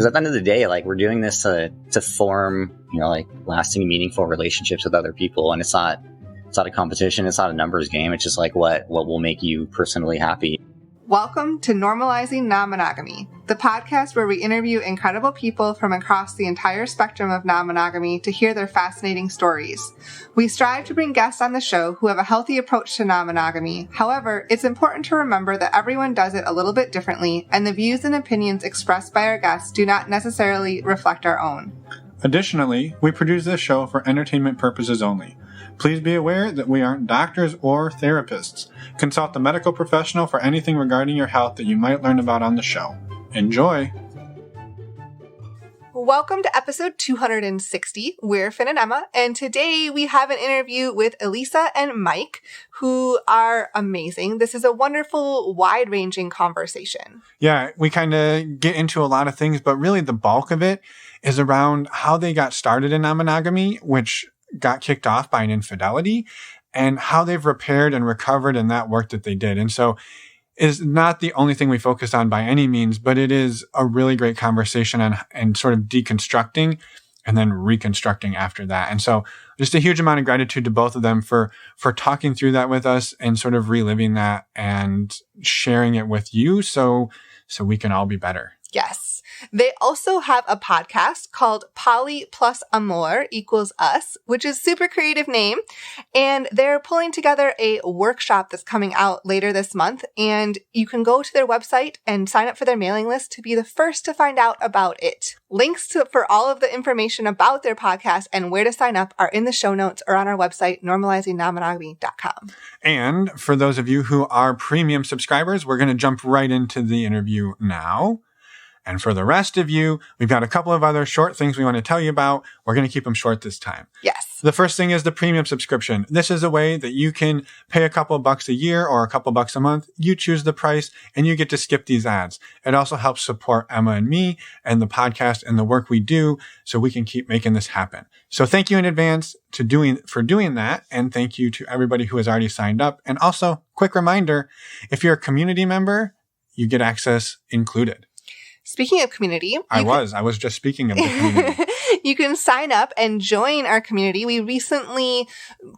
Because at the end of the day, like, we're doing this to form, like, lasting, meaningful relationships with other people. And it's not a competition. It's not a numbers game. It's just like what will make you personally happy. Welcome to Normalizing Non-Monogamy, the podcast where we interview incredible people from across the entire spectrum of non-monogamy to hear their fascinating stories. We strive to bring guests on the show who have a healthy approach to non-monogamy. However, it's important to remember that everyone does it a little bit differently, and the views and opinions expressed by our guests do not necessarily reflect our own. Additionally, we produce this show for entertainment purposes only. Please be aware that we aren't doctors or therapists. Consult a medical professional for anything regarding your health that you might learn about on the show. Enjoy! Welcome to episode 260. We're Finn and Emma, and today we have an interview with Elisa and Mike, who are amazing. This is a wonderful, wide-ranging conversation. Yeah, we kind of get into a lot of things, but really the bulk of it is around how they got started in non-monogamy, which got kicked off by an infidelity, and how they've repaired and recovered in that work that they did. And so it's not the only thing we focus on by any means, but it is a really great conversation and sort of deconstructing and then reconstructing after that. And so just a huge amount of gratitude to both of them for talking through that with us and sort of reliving that and sharing it with you so we can all be better. Yes. They also have a podcast called Poly+Amor Us, which is a super creative name. And they're pulling together a workshop that's coming out later this month. And you can go to their website and sign up for their mailing list to be the first to find out about it. Links for all of the information about their podcast and where to sign up are in the show notes or on our website, normalizingnonmonogamy.com. And for those of you who are premium subscribers, we're going to jump right into the interview now. And for the rest of you, we've got a couple of other short things we want to tell you about. We're going to keep them short this time. Yes. The first thing is the premium subscription. This is a way that you can pay a couple of bucks a year or a couple of bucks a month. You choose the price and you get to skip these ads. It also helps support Emma and me and the podcast and the work we do so we can keep making this happen. So thank you in advance for doing that. And thank you to everybody who has already signed up. And also, quick reminder, if you're a community member, you get access included. Speaking of community, I was just speaking of the community. You can sign up and join our community. We recently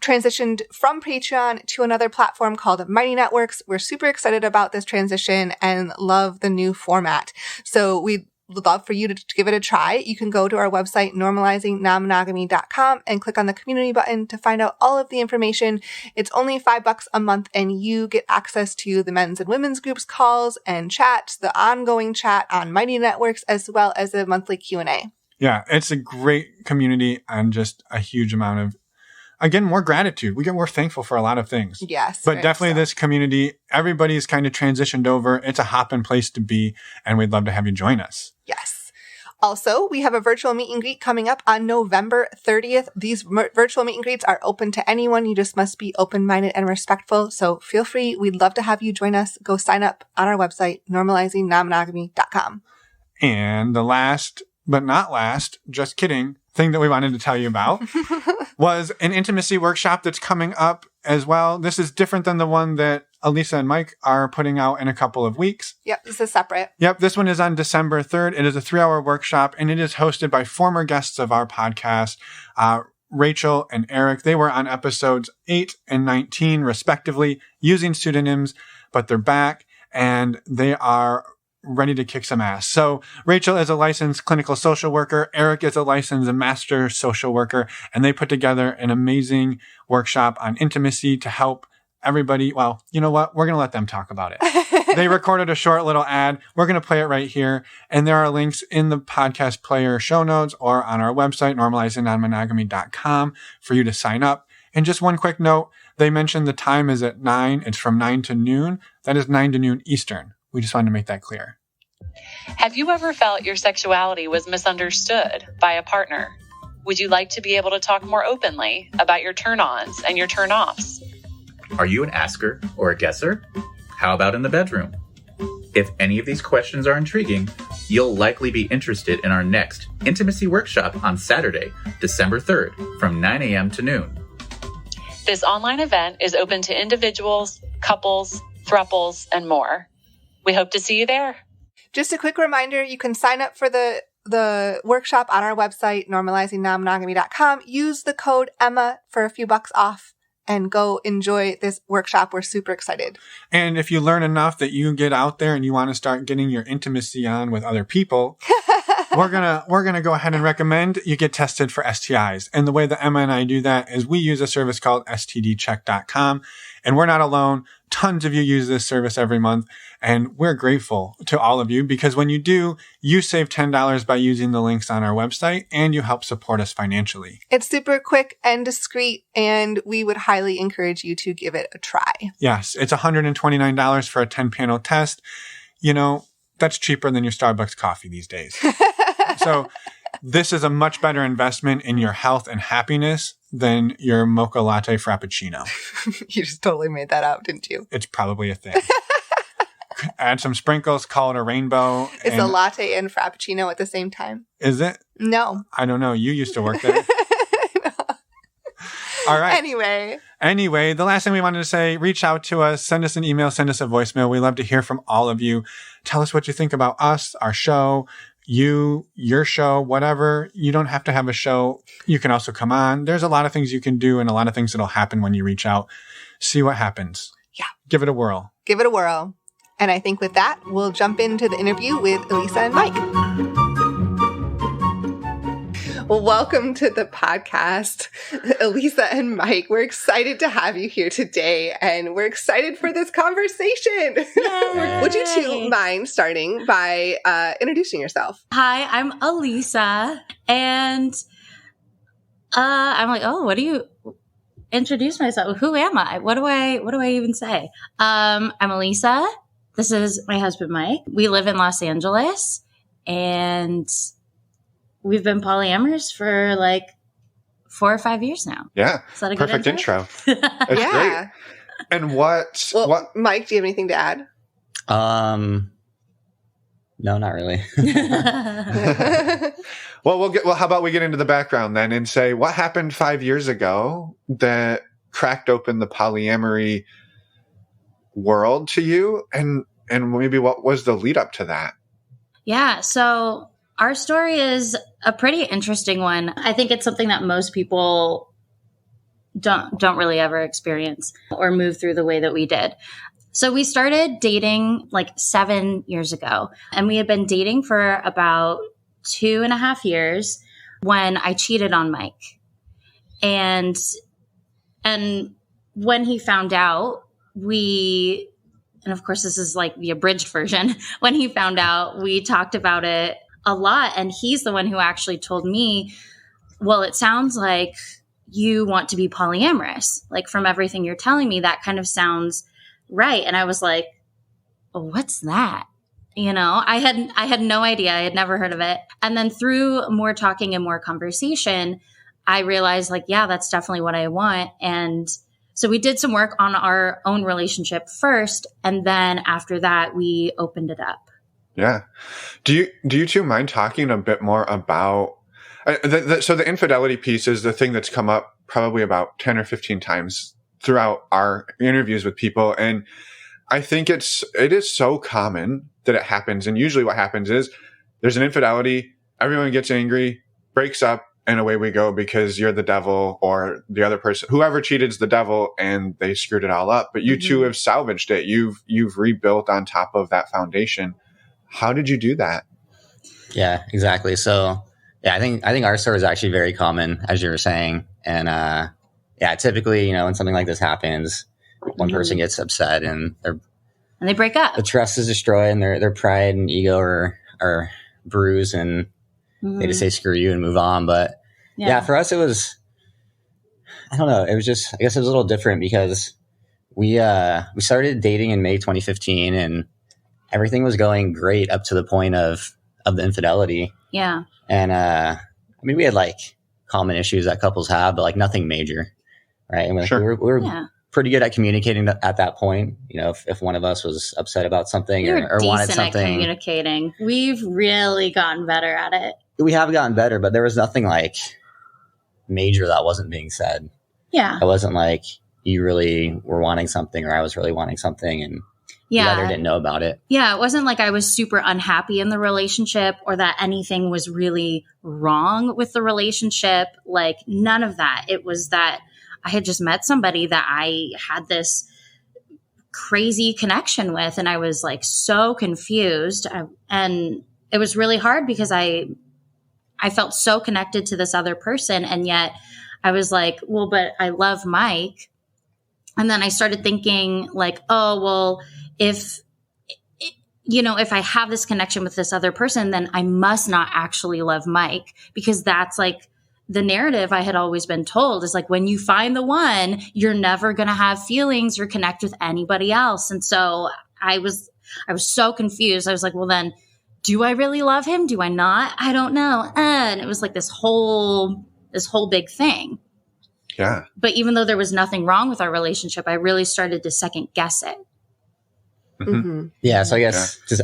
transitioned from Patreon to another platform called Mighty Networks. We're super excited about this transition and love the new format. So we'd love for you to give it a try. You can go to our website, normalizingnonmonogamy.com, and click on the community button to find out all of the information. It's only $5 a month, and you get access to the men's and women's groups calls and chats, the ongoing chat on Mighty Networks, as well as a monthly Q&A. Yeah, it's a great community and just a huge amount of, again, more gratitude. We get more thankful for a lot of things. Yes. But definitely this community, everybody's kind of transitioned over. It's a hopping place to be, and we'd love to have you join us. Yes. Also, we have a virtual meet and greet coming up on November 30th. These virtual meet and greets are open to anyone. You just must be open-minded and respectful. So feel free. We'd love to have you join us. Go sign up on our website, normalizingnonmonogamy.com. And the last, but not last, just kidding, thing that we wanted to tell you about was an intimacy workshop that's coming up as well. This is different than the one that Elisa and Mike are putting out in a couple of weeks. Yep, this is separate. Yep, this one is on December 3rd. It is a 3-hour workshop, and it is hosted by former guests of our podcast, Rachel and Eric. They were on episodes 8 and 19, respectively, using pseudonyms, but they're back, and they are ready to kick some ass. So Rachel is a licensed clinical social worker. Eric is a licensed master social worker, and they put together an amazing workshop on intimacy to help everybody. Well, you know what? We're going to let them talk about it. They recorded a short little ad. We're going to play it right here. And there are links in the podcast player show notes or on our website, normalizingnonmonogamy.com, for you to sign up. And just one quick note, they mentioned the time is at 9. It's from 9 to noon. That is 9 to noon Eastern. We just wanted to make that clear. Have you ever felt your sexuality was misunderstood by a partner? Would you like to be able to talk more openly about your turn-ons and your turn-offs? Are you an asker or a guesser? How about in the bedroom? If any of these questions are intriguing, you'll likely be interested in our next intimacy workshop on Saturday, December 3rd, from 9 a.m. to noon. This online event is open to individuals, couples, thruples, and more. We hope to see you there. Just a quick reminder, you can sign up for the the workshop on our website, normalizingnonmonogamy.com. Use the code Emma for a few bucks off and go enjoy this workshop. We're super excited. And if you learn enough that you get out there and you want to start getting your intimacy on with other people, we're gonna go ahead and recommend you get tested for STIs. And the way that Emma and I do that is we use a service called stdcheck.com. And we're not alone. Tons of you use this service every month. And we're grateful to all of you because when you do, you save $10 by using the links on our website and you help support us financially. It's super quick and discreet, and we would highly encourage you to give it a try. Yes, it's $129 for a 10-panel test. You know, that's cheaper than your Starbucks coffee these days. So this is a much better investment in your health and happiness than your mocha latte frappuccino. You just totally made that up, didn't you? It's probably a thing. Add some sprinkles, call it a rainbow. It's a latte and frappuccino at the same time. Is it? No. I don't know. You used to work there. No. All right. Anyway, the last thing we wanted to say, reach out to us, send us an email, send us a voicemail. We love to hear from all of you. Tell us what you think about us, our show, your show, whatever. You don't have to have a show. You can also come on. There's a lot of things you can do and a lot of things that'll happen when you reach out. See what happens. Yeah. Give it a whirl. And I think with that, we'll jump into the interview with Elisa and Mike. Well, welcome to the podcast, Elisa and Mike. We're excited to have you here today, and we're excited for this conversation. Would you two mind starting by introducing yourself? Hi, I'm Elisa, and I'm like, oh, what do you introduce myself? Who am I? What do I even say? I'm Elisa. This is my husband, Mike. We live in Los Angeles, and we've been polyamorous for like 4 or 5 years now. Yeah. Is that a perfect good intro? That's great. And what? Mike, do you have anything to add? No, not really. Well, how about we get into the background then and say what happened 5 years ago that cracked open the polyamory world to you, and maybe what was the lead up to that? Yeah. So our story is a pretty interesting one. I think it's something that most people don't really ever experience or move through the way that we did. So we started dating like 7 years ago, and we had been dating for about 2.5 years when I cheated on Mike. And when he found out, and of course this is like the abridged version, when he found out, we talked about it a lot. And he's the one who actually told me, well, it sounds like you want to be polyamorous. Like from everything you're telling me, that kind of sounds right. And I was like, well, what's that? You know, I had no idea. I had never heard of it. And then through more talking and more conversation, I realized like, yeah, that's definitely what I want. And so we did some work on our own relationship first. And then after that, we opened it up. Yeah. Do you two mind talking a bit more about, so the infidelity piece is the thing that's come up probably about 10 or 15 times throughout our interviews with people. And I think it is so common that it happens. And usually what happens is there's an infidelity, everyone gets angry, breaks up, and away we go because you're the devil, or the other person, whoever cheated is the devil, and they screwed it all up. But you two have salvaged it. You've rebuilt on top of that foundation. How did you do that? Yeah, exactly. So yeah, I think our story is actually very common, as you were saying. And yeah, typically, when something like this happens, one person gets upset and they break up. The trust is destroyed, and their pride and ego are bruised, and they just say screw you and move on. But yeah, for us it was, I don't know, it was just, I guess it was a little different because we started dating in May 2015, and everything was going great up to the point of the infidelity. Yeah. And I mean, we had like common issues that couples have, but like nothing major, right? And we were pretty good at communicating at that point. If one of us was upset about something or wanted something, at communicating. We've really gotten better at it. We have gotten better, but there was nothing like major that wasn't being said. Yeah. It wasn't like you really were wanting something or I was really wanting something. And the other didn't know about it. Yeah, it wasn't like I was super unhappy in the relationship or that anything was really wrong with the relationship. Like none of that. It was that I had just met somebody that I had this crazy connection with, and I was like so confused. And it was really hard because I felt so connected to this other person, and yet I was like, well, but I love Mike. And then I started thinking like, oh, well, if I have this connection with this other person, then I must not actually love Mike, because that's like the narrative I had always been told is like, when you find the one, you're never going to have feelings or connect with anybody else. And so I was so confused. I was like, well, then do I really love him? Do I not? I don't know. And it was like this whole big thing. Yeah. But even though there was nothing wrong with our relationship, I really started to second guess it. Mm-hmm. Yeah. So I guess just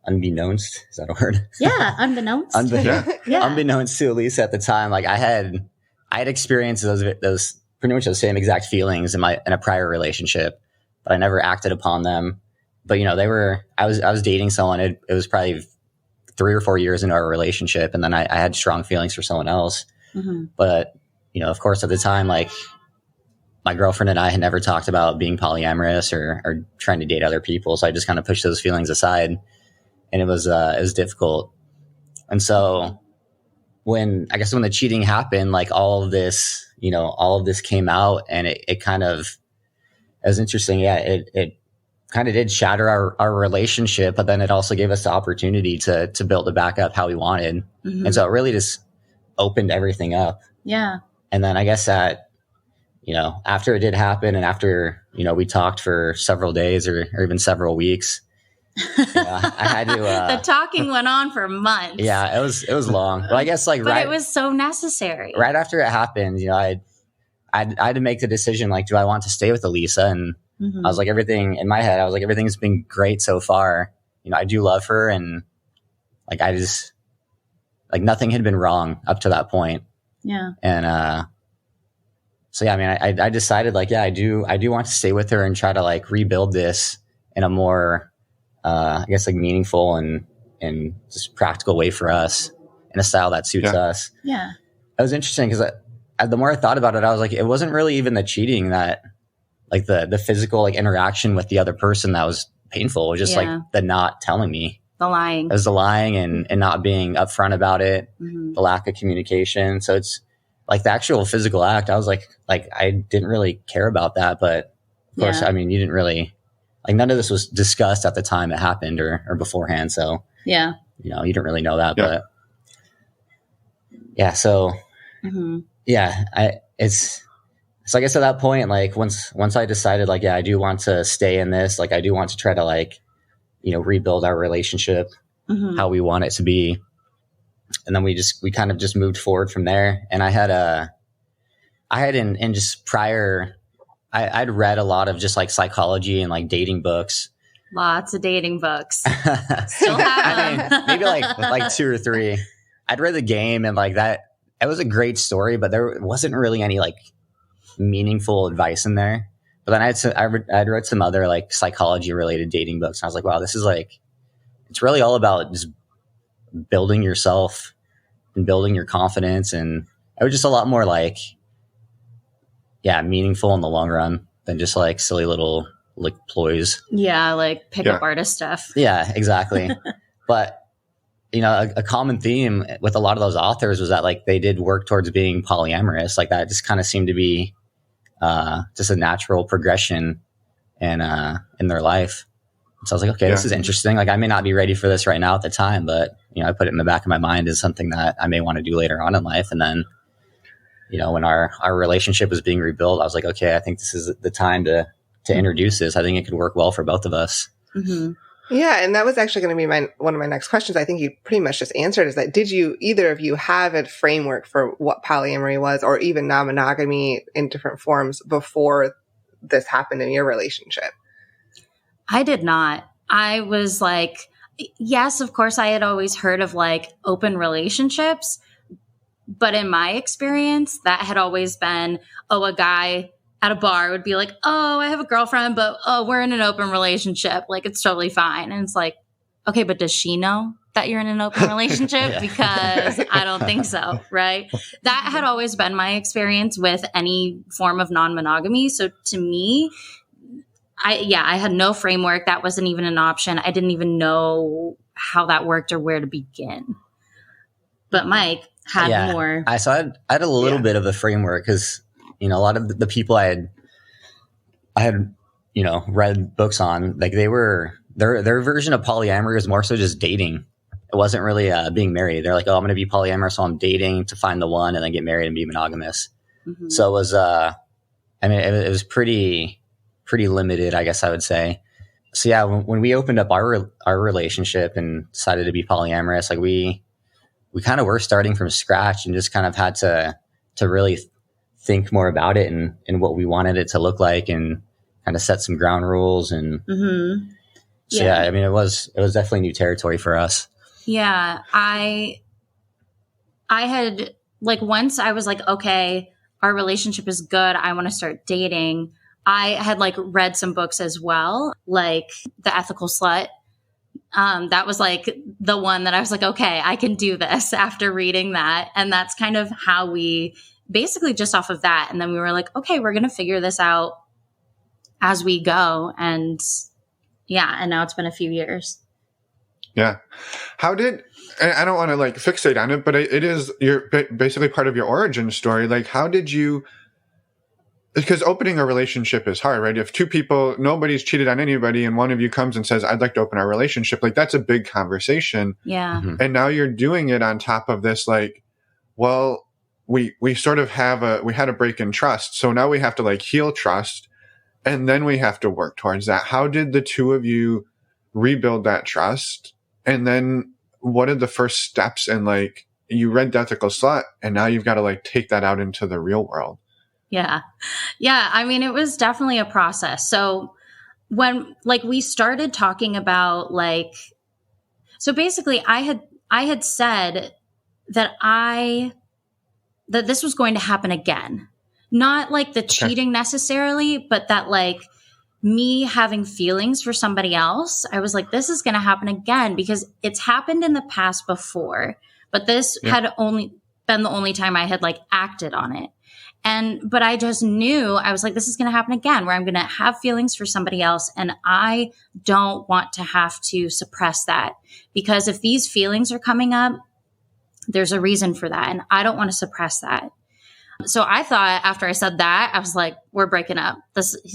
unbeknownst, is that a word? Yeah. Unbeknownst. Unbeknownst to Elisa at the time, like I had experienced those pretty much the same exact feelings in a prior relationship, but I never acted upon them. But I was dating someone. It was probably 3 or 4 years into our relationship, and then I had strong feelings for someone else. Mm-hmm. But of course, at the time, like my girlfriend and I had never talked about being polyamorous or trying to date other people, so I just kind of pushed those feelings aside, and it was difficult. And so when the cheating happened, like all of this came out, and it kind of, it was interesting. Yeah, it kind of did shatter our relationship, but then it also gave us the opportunity to build it back up how we wanted. Mm-hmm. And so it really just opened everything up. Yeah. And then I guess that, after it did happen, and after, we talked for several days or even several weeks, I had to, the talking went on for months. Yeah, it was long. Well, I guess but it was so necessary. Right after it happened, I had to make the decision, like, do I want to stay with Elisa? And mm-hmm. I was like, everything's been great so far. I do love her, and like, I just, like, nothing had been wrong up to that point. Yeah. And, so yeah, I mean, I decided like, yeah, I do want to stay with her and try to like rebuild this in a more, I guess like meaningful and just practical way for us, in a style that suits us. Yeah. It was interesting because the more I thought about it, I was like, it wasn't really even the cheating that, like the physical like interaction with the other person that was painful. It was just like the not telling me. The lying. It was the lying and not being upfront about it, mm-hmm. the lack of communication. So it's like the actual physical act. I was like I didn't really care about that. But of course, I mean, you didn't really, like, none of this was discussed at the time it happened or beforehand. So yeah, you didn't really know that. But yeah, so mm-hmm. So I guess at that point, like once I decided like, yeah, I do want to stay in this, like I do want to try to like, rebuild our relationship, mm-hmm. how we want it to be. And then we kind of just moved forward from there. And I'd read a lot of just like psychology and like dating books. Lots of dating books. Still have them. Maybe like 2 or 3. I'd read The Game, and like that, it was a great story, but there wasn't really any like meaningful advice in there. But then I'd read some other like psychology related dating books, and I was like, wow, this is like, it's really all about just building yourself and building your confidence. And it was just a lot more like, meaningful in the long run than just like silly little like ploys. Yeah. Like pickup artist stuff. Yeah, exactly. But a common theme with a lot of those authors was that like they did work towards being polyamorous. Like that just kind of seemed to be just a natural progression in their life. So I was like, okay, this is interesting. Like I may not be ready for this right now at the time, but I put it in the back of my mind as something that I may want to do later on in life. And then, when our relationship was being rebuilt, I was like, okay, I think this is the time to introduce this. I think it could work well for both of us. Mm-hmm. Yeah. And that was actually going to be one of my next questions. I think you pretty much just answered, is that, did you, either of you, have a framework for what polyamory was, or even non-monogamy in different forms, before this happened in your relationship? I did not. I was like, yes, of course I had always heard of like open relationships, but in my experience, that had always been, a guy at a bar would be like, oh, I have a girlfriend, but we're in an open relationship. Like, it's totally fine. And it's like, okay, but does she know that you're in an open relationship? Yeah. Because I don't think so, right? That had always been my experience with any form of non-monogamy. So to me, I had no framework. That wasn't even an option. I didn't even know how that worked or where to begin. But Mike had more. I had a little bit of a framework because, a lot of the people I had, read books on, like their version of polyamory was more so just dating. It wasn't really being married. They're like, oh, I'm going to be polyamorous, so I'm dating to find the one and then get married and be monogamous. Mm-hmm. So it was, it was pretty limited, I guess I would say. So yeah, when we opened up our relationship and decided to be polyamorous, like we kind of were starting from scratch and just kind of had to really think more about it and what we wanted it to look like and kind of set some ground rules. And so yeah, I mean, it was definitely new territory for us. Yeah. I had like, once I was like, okay, our relationship is good, I want to start dating. I had like read some books as well, like The Ethical Slut. That was like the one that I was like, okay, I can do this after reading that. And that's kind of how we basically just off of that. And then we were like, okay, we're going to figure this out as we go. And now it's been a few years. Yeah. How did, and I don't want to like fixate on it, but it is basically part of your origin story. Like, how did you, because opening a relationship is hard, right? If two people, nobody's cheated on anybody, and one of you comes and says, I'd like to open our relationship, like that's a big conversation. Yeah. Mm-hmm. And now you're doing it on top of this, like, well, we sort of we had a break in trust. So now we have to like heal trust, and then we have to work towards that. How did the two of you rebuild that trust? And then what are the first steps? And like, you read The Ethical Slut, and now you've got to like take that out into the real world. Yeah. Yeah. I mean, it was definitely a process. So when like we started talking about like, so basically I had said that that this was going to happen again, not like the cheating necessarily, but that like me having feelings for somebody else. I was like, this is going to happen again because it's happened in the past before, but this had only been the only time I had like acted on it. But I just knew, I was like, this is going to happen again, where I'm going to have feelings for somebody else. And I don't want to have to suppress that, because if these feelings are coming up, there's a reason for that. And I don't want to suppress that. So I thought after I said that, I was like, we're breaking up.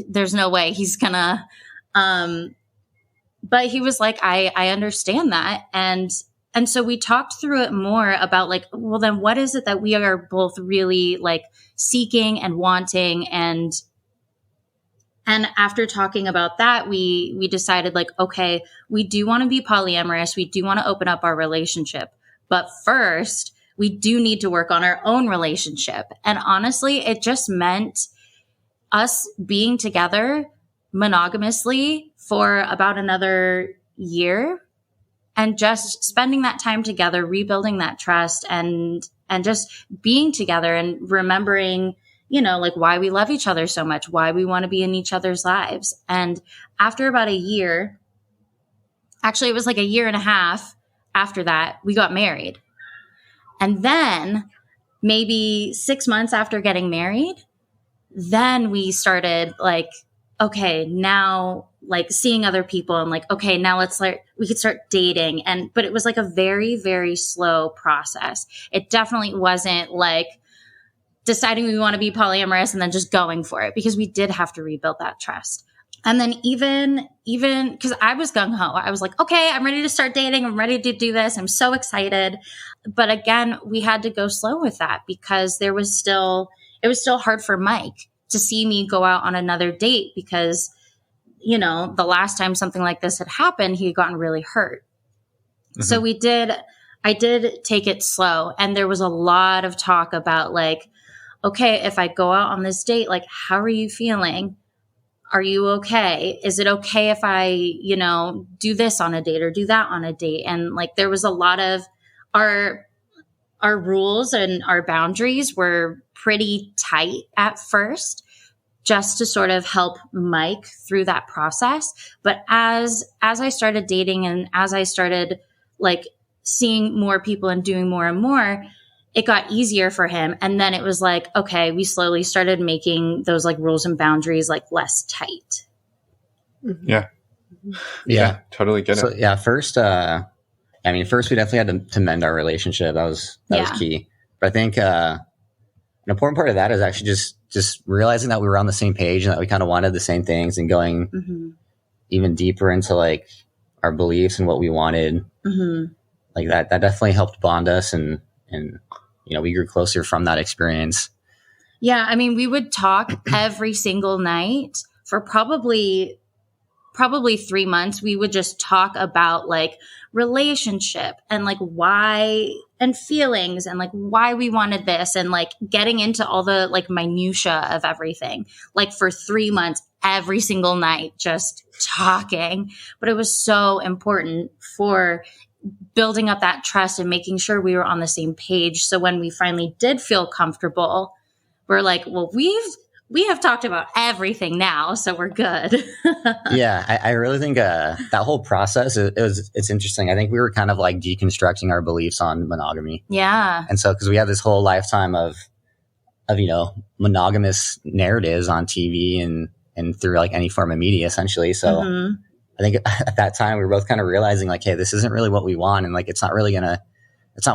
There's no way he's gonna, but he was like, I understand that. And so we talked through it more about like, well, then what is it that we are both really like seeking and wanting? And after talking about that, we decided like, okay, we do want to be polyamorous. We do want to open up our relationship. But first, we do need to work on our own relationship. And honestly, it just meant us being together monogamously for about another year. And just spending that time together, rebuilding that trust and just being together and remembering, like why we love each other so much, why we want to be in each other's lives. And after about a year, actually it was like a year and a half after that, we got married. And then maybe 6 months after getting married, then we started like, okay, now like seeing other people and like, okay, now we could start dating. But it was like a very, very slow process. It definitely wasn't like deciding we want to be polyamorous and then just going for it, because we did have to rebuild that trust. And then even because I was gung-ho, I was like, okay, I'm ready to start dating. I'm ready to do this. I'm so excited. But again, we had to go slow with that because it was still hard for Mike to see me go out on another date because, the last time something like this had happened, he had gotten really hurt. Mm-hmm. So I did take it slow. And there was a lot of talk about like, okay, if I go out on this date, like, how are you feeling? Are you okay? Is it okay if I, do this on a date or do that on a date? And like, there was a lot of our rules and our boundaries were pretty tight at first just to sort of help Mike through that process. But as I started dating and as I started like seeing more people and doing more and more, it got easier for him. And then it was like, okay, we slowly started making those like rules and boundaries like less tight. Yeah. Yeah, totally get it. Yeah, first we definitely had to mend our relationship. That was key. But I think an important part of that is actually just realizing that we were on the same page and that we kind of wanted the same things and going even deeper into like our beliefs and what we wanted. Like that definitely helped bond us and we grew closer from that experience. Yeah. I mean, we would talk every single night for probably 3 months. We would just talk about like relationship and like why and feelings and like why we wanted this and like getting into all the like minutia of everything, like for 3 months, every single night, just talking. But it was so important for building up that trust and making sure we were on the same page. So when we finally did feel comfortable, we're like, well, we have talked about everything now, so we're good. Yeah, I really think that whole process, it's interesting. I think we were kind of like deconstructing our beliefs on monogamy. Yeah. And so, because we have this whole lifetime of monogamous narratives on TV and through like any form of media, essentially. So I think at that time we were both kind of realizing like, hey, this isn't really what we want. And like, it's not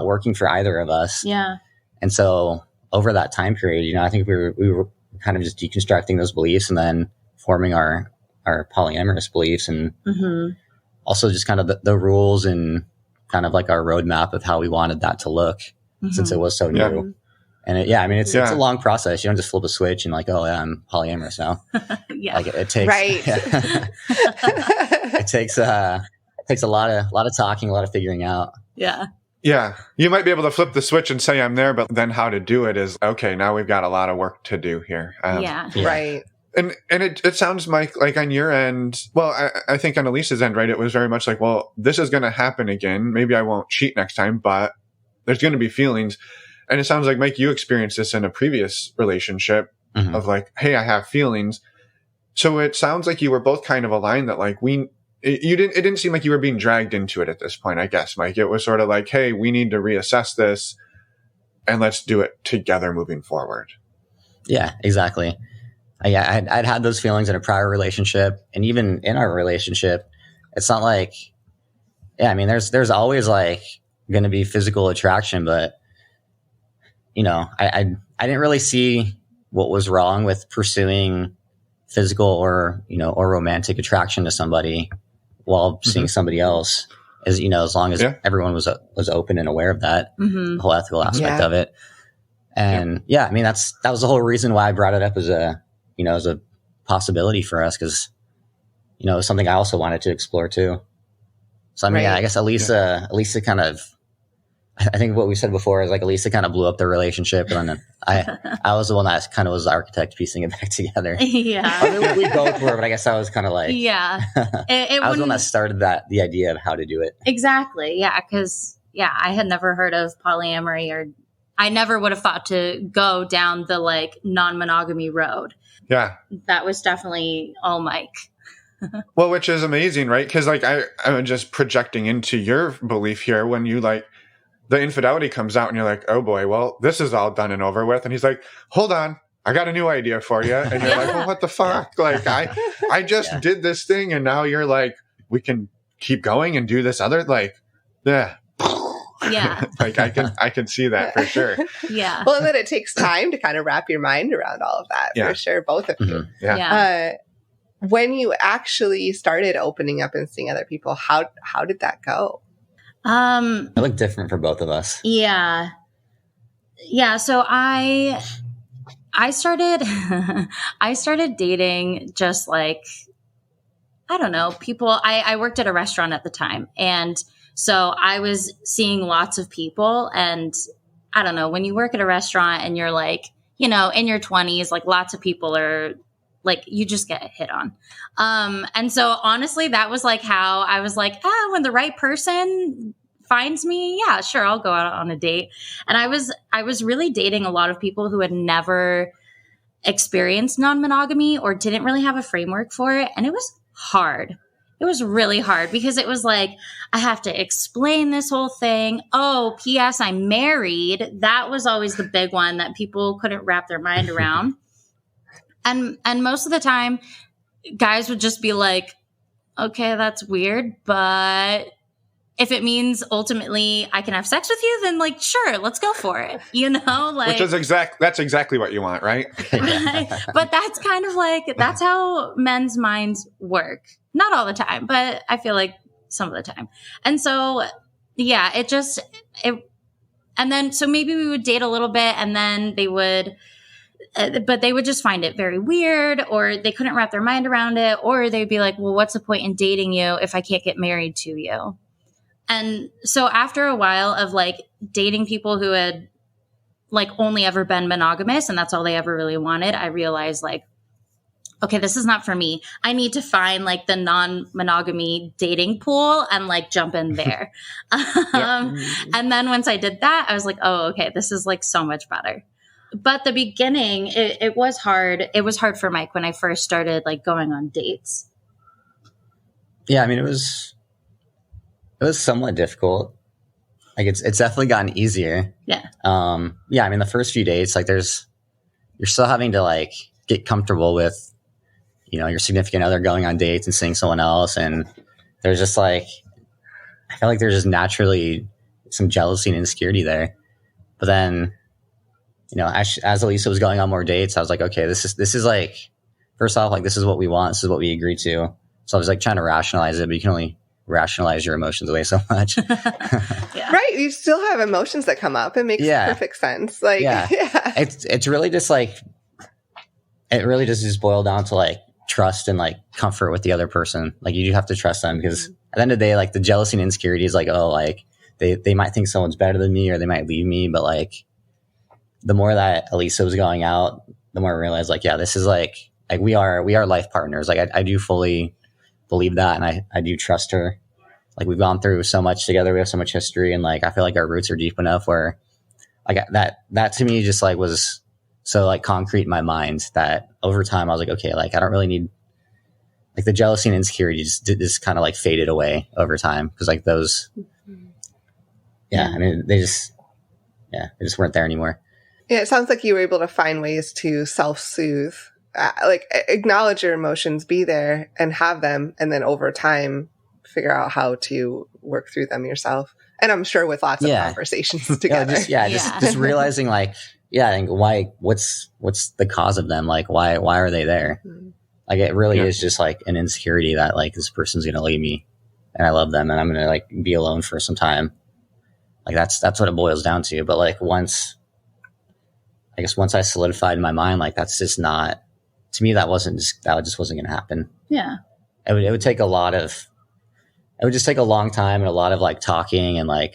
working for either of us. Yeah. And so over that time period, I think we were kind of just deconstructing those beliefs and then forming our polyamorous beliefs and also just kind of the rules and kind of like our roadmap of how we wanted that to look since it was so new. Yeah. And it's a long process. You don't just flip a switch and like, oh yeah, I'm polyamorous now. Yeah. Like it takes, right. It takes a lot of talking, a lot of figuring out. Yeah. Yeah. You might be able to flip the switch and say I'm there, but then how to do it is, okay, now we've got a lot of work to do here. Right. And it sounds, Mike, like on your end, well, I think on Elisa's end, right, it was very much like, well, this is going to happen again. Maybe I won't cheat next time, but there's going to be feelings. And it sounds like, Mike, you experienced this in a previous relationship of like, hey, I have feelings. So it sounds like you were both kind of aligned that like it didn't seem like you were being dragged into it at this point, I guess, Mike. It was sort of like, hey, we need to reassess this and let's do it together moving forward. Yeah, exactly. I'd had those feelings in a prior relationship, and even in our relationship, it's not like, there's always like going to be physical attraction, but I didn't really see what was wrong with pursuing physical or romantic attraction to somebody while seeing somebody else, as long as everyone was open and aware of that, the whole ethical aspect of it. And that was the whole reason why I brought it up as a possibility for us. 'Cause, it was something I also wanted to explore too. So, I guess Elisa kind of, I think what we said before is like Elisa kind of blew up the relationship, and then I was the one that kind of was the architect piecing it back together. Yeah. I mean, we both were, but I guess I was kind of like, yeah. I was the one that started the idea of how to do it. Exactly. Yeah. 'Cause I had never heard of polyamory, or I never would have thought to go down the like non-monogamy road. Yeah. That was definitely all Mike. Well, which is amazing, right? Because like I'm just projecting into your belief here when you like the infidelity comes out and you're like, oh boy, well, this is all done and over with. And he's like, hold on, I got a new idea for you. And you're like, well, what the fuck? Like I just did this thing, and now you're like, we can keep going and do this other, like, yeah. Yeah. Like I can see that for sure. Yeah. Well, and then it takes time to kind of wrap your mind around all of that, for sure, both of you. Yeah. When you actually started opening up and seeing other people, how did that go? It looked different for both of us. Yeah. Yeah. So I started, I started dating just like, I don't know, people. I worked at a restaurant at the time. And so I was seeing lots of people, and I don't know, when you work at a restaurant and you're like, in your 20s, like lots of people are like, you just get hit on. And so honestly, that was like how I was like, when the right person finds me, yeah, sure, I'll go out on a date. And I was really dating a lot of people who had never experienced non-monogamy or didn't really have a framework for it. And it was hard. It was really hard because it was like, I have to explain this whole thing. Oh, P.S. I'm married. That was always the big one that people couldn't wrap their mind around. And most of the time, guys would just be like, okay, that's weird, but if it means ultimately I can have sex with you, then like, sure, let's go for it. You know, like, which is that's exactly what you want, right? Right? But that's kind of like, that's how men's minds work. Not all the time, but I feel like some of the time. And so, yeah, and then, so maybe we would date a little bit and then they would, but they would just find it very weird, or they couldn't wrap their mind around it, or they'd be like, well, what's the point in dating you if I can't get married to you? And so after a while of like dating people who had like only ever been monogamous and that's all they ever really wanted, I realized like, okay, this is not for me. I need to find like the non-monogamy dating pool and like jump in there. And then once I did that, I was like, oh, okay, this is like so much better. But the beginning, it was hard. It was hard for Mike when I first started like going on dates. Yeah, I mean, it was somewhat difficult. Like it's definitely gotten easier. Yeah. Yeah, I mean, the first few dates, like you're still having to like get comfortable with, you know, your significant other going on dates and seeing someone else. And there's just like, I feel like there's just naturally some jealousy and insecurity there. But then, you know, as Elisa was going on more dates, I was like, okay, this is like, first off, like, this is what we want. This is what we agreed to. So I was like trying to rationalize it, but you can only rationalize your emotions away so much. Yeah. Right. You still have emotions that come up. It makes perfect sense. Like, yeah. It's really just like, it really does just boil down to like trust and like comfort with the other person. Like you do have to trust them because at the end of the day, like the jealousy and insecurity is like, oh, like they might think someone's better than me or they might leave me. But like the more that Elisa was going out, the more I realized like, yeah, this is like we are life partners. Like I do fully believe that. And I do trust her. Like we've gone through so much together. We have so much history and like, I feel like our roots are deep enough where like that to me just like was so like concrete in my mind that over time I was like, okay, like I don't really need like the jealousy and insecurity just kind of like faded away over time. Cause like those, I mean, they just weren't there anymore. Yeah. It sounds like you were able to find ways to self-soothe, like acknowledge your emotions, be there and have them. And then over time, figure out how to work through them yourself. And I'm sure with lots of conversations together. Just realizing like, I think what's the cause of them? Like, why are they there? Mm-hmm. Like, it really is just like an insecurity that like this person's going to leave me and I love them and I'm going to like be alone for some time. Like that's what it boils down to. But like once I solidified in my mind, like that's just not, to me, that just wasn't going to happen. Yeah. It would take it would just take a long time and a lot of like talking and like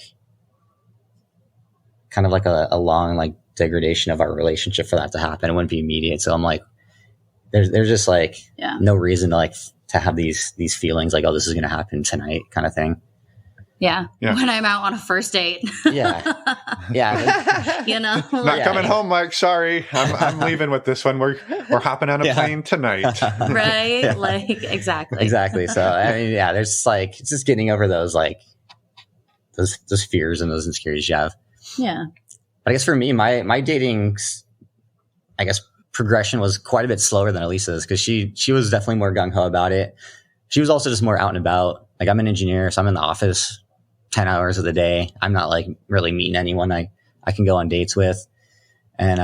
kind of like a long like degradation of our relationship for that to happen. It wouldn't be immediate. So I'm like, there's just like no reason to like to have these feelings like, oh, this is going to happen tonight kind of thing. Yeah. When I'm out on a first date. Yeah. You know, not coming home, Mike. Sorry. I'm leaving with this one. We're hopping on a plane tonight. Right. Yeah. Like, exactly. So, I mean, there's like, it's just getting over those, like those fears and those insecurities you have. Yeah. But I guess for me, my dating, I guess, progression was quite a bit slower than Elisa's because she was definitely more gung-ho about it. She was also just more out and about. Like I'm an engineer, so I'm in the office 10 hours of the day. I'm not like really meeting anyone I can go on dates with. And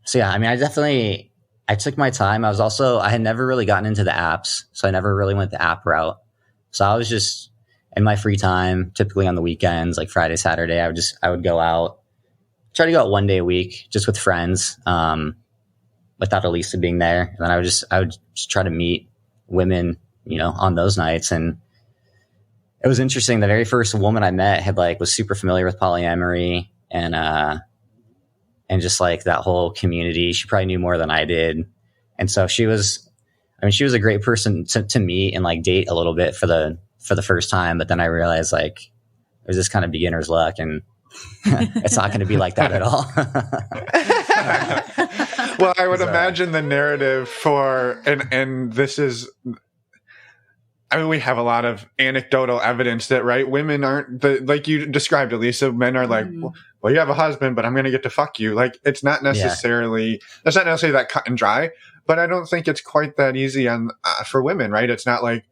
so yeah, I mean, I took my time. I had never really gotten into the apps, so I never really went the app route. So I was just in my free time, typically on the weekends, like Friday, Saturday, I would go out, try to go out one day a week just with friends, without Elisa being there. And then I would just try to meet women, you know, on those nights. And it was interesting. The very first woman I met was super familiar with polyamory and just like that whole community. She probably knew more than I did. And so she was a great person to meet and like date a little bit for the first time. But then I realized like it was just kind of beginner's luck and it's not going to be like that at all. Well, I would imagine the narrative for, and this is, I mean, we have a lot of anecdotal evidence that, right, women aren't like you described, Elisa, men are like, well, you have a husband, but I'm going to get to fuck you. Like, it's not necessarily, that's not necessarily that cut and dry, but I don't think it's quite that easy on for women, right? It's not like,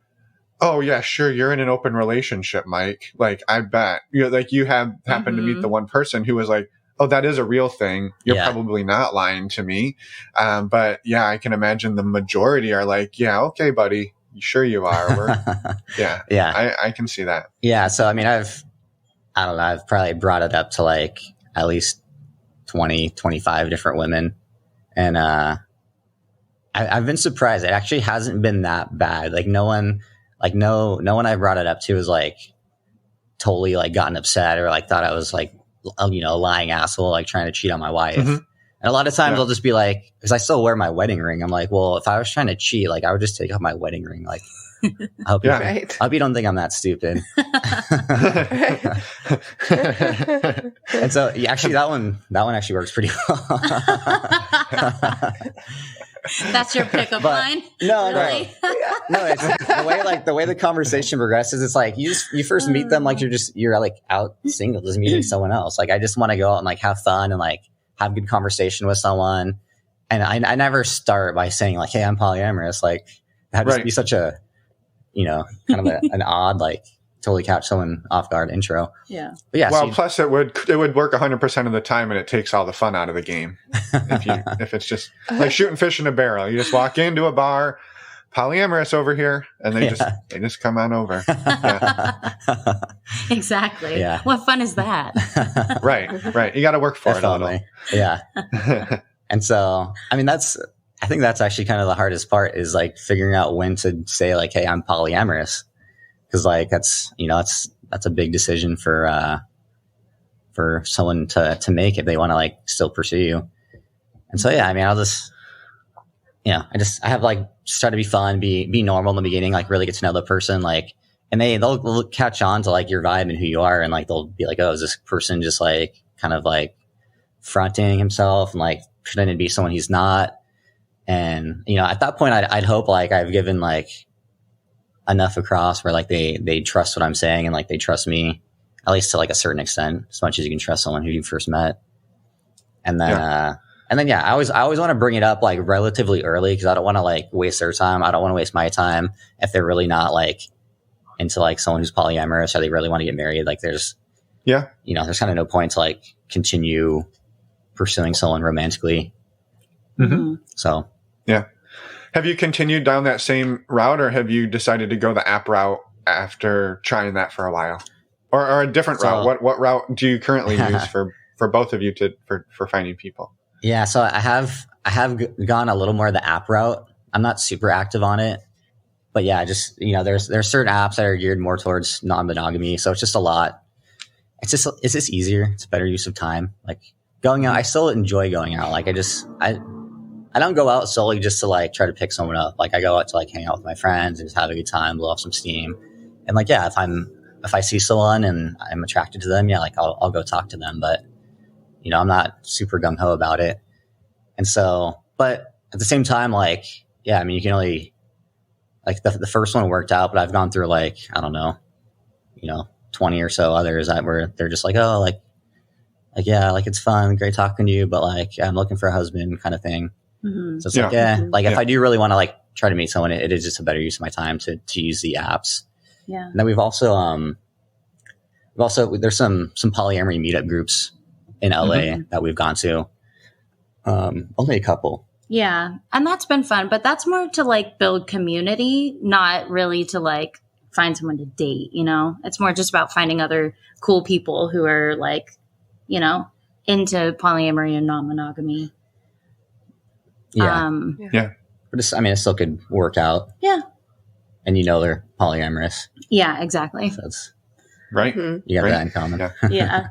oh yeah, sure, you're in an open relationship, Mike. Like, I bet, like you have happened to meet the one person who was like, oh, that is a real thing. You're probably not lying to me. But yeah, I can imagine the majority are like, yeah, okay, buddy. Sure you are. I can see that. Yeah. So, I mean, I've probably brought it up to like at least 20, 25 different women. And, I've been surprised. It actually hasn't been that bad. Like no one I brought it up to was like totally like gotten upset or like thought I was like, a lying asshole, like trying to cheat on my wife. And a lot of times I'll just be like, because I still wear my wedding ring. I'm like, well, if I was trying to cheat, like I would just take off my wedding ring. Like, I hope you don't think I'm that stupid. And so actually that one actually works pretty well. That's your pickup line? No, really? No. It's the way the conversation progresses. It's like you first meet them like you're like out single, just meeting someone else. Like I just want to go out and like have fun and like have good conversation with someone. And I never start by saying like, hey, I'm polyamorous. Like that'd just be such a, kind of an odd, like totally catch someone off guard intro. Yeah. But yeah. Well, plus it would work 100% of the time and it takes all the fun out of the game. If it's just like shooting fish in a barrel, you just walk into a bar, polyamorous over here, and they just come on over. Yeah. Exactly. Yeah. What fun is that? Right. You got to work for it a little. Yeah. And so, I mean, I think that's actually kind of the hardest part is like figuring out when to say like, hey, I'm polyamorous. Cause like, that's a big decision for someone to make if they want to like still pursue you. And so, yeah, I mean, I'll just, I have like, just try to be fun, be normal in the beginning, like really get to know the person, like, and they'll catch on to like your vibe and who you are. And like, they'll be like, oh, is this person just like kind of like fronting himself and like pretending to be someone he's not? And, at that point I'd hope like I've given like enough across where like they trust what I'm saying and like they trust me at least to like a certain extent, as much as you can trust someone who you first met. And then, I always want to bring it up like relatively early because I don't want to like waste their time. I don't want to waste my time if they're really not like into like someone who's polyamorous or they really want to get married. Like there's kind of no point to like continue pursuing someone romantically. So, yeah. Have you continued down that same route or have you decided to go the app route after trying that for a while or a different route? What route do you currently use for both of you for finding people? Yeah. So I have gone a little more the app route. I'm not super active on it, but yeah, just, there's certain apps that are geared more towards non-monogamy. So it's just a lot. It's just easier. It's a better use of time. Like going out, I still enjoy going out. Like I don't go out solely just to like try to pick someone up. Like I go out to like hang out with my friends and just have a good time, blow off some steam. And like, yeah, if I see someone and I'm attracted to them, yeah, like I'll go talk to them. But, I'm not super gung ho about it. And so, but at the same time, like, yeah, I mean, you can only like the first one worked out, but I've gone through like, I don't know, 20 or so others where they're just like, oh, like, yeah, like it's fun. Great talking to you. But like, I'm looking for a husband kind of thing. So it's if I do really want to like try to meet someone, it is just a better use of my time to use the apps. Yeah. And then we've also there's some polyamory meetup groups in LA that we've gone to. Only a couple. Yeah. And that's been fun, but that's more to like build community, not really to like find someone to date, It's more just about finding other cool people who are like, into polyamory and non-monogamy. Yeah. But it still could work out. Yeah. And they're polyamorous. Yeah, exactly. So it's right. You got that in common. Yeah.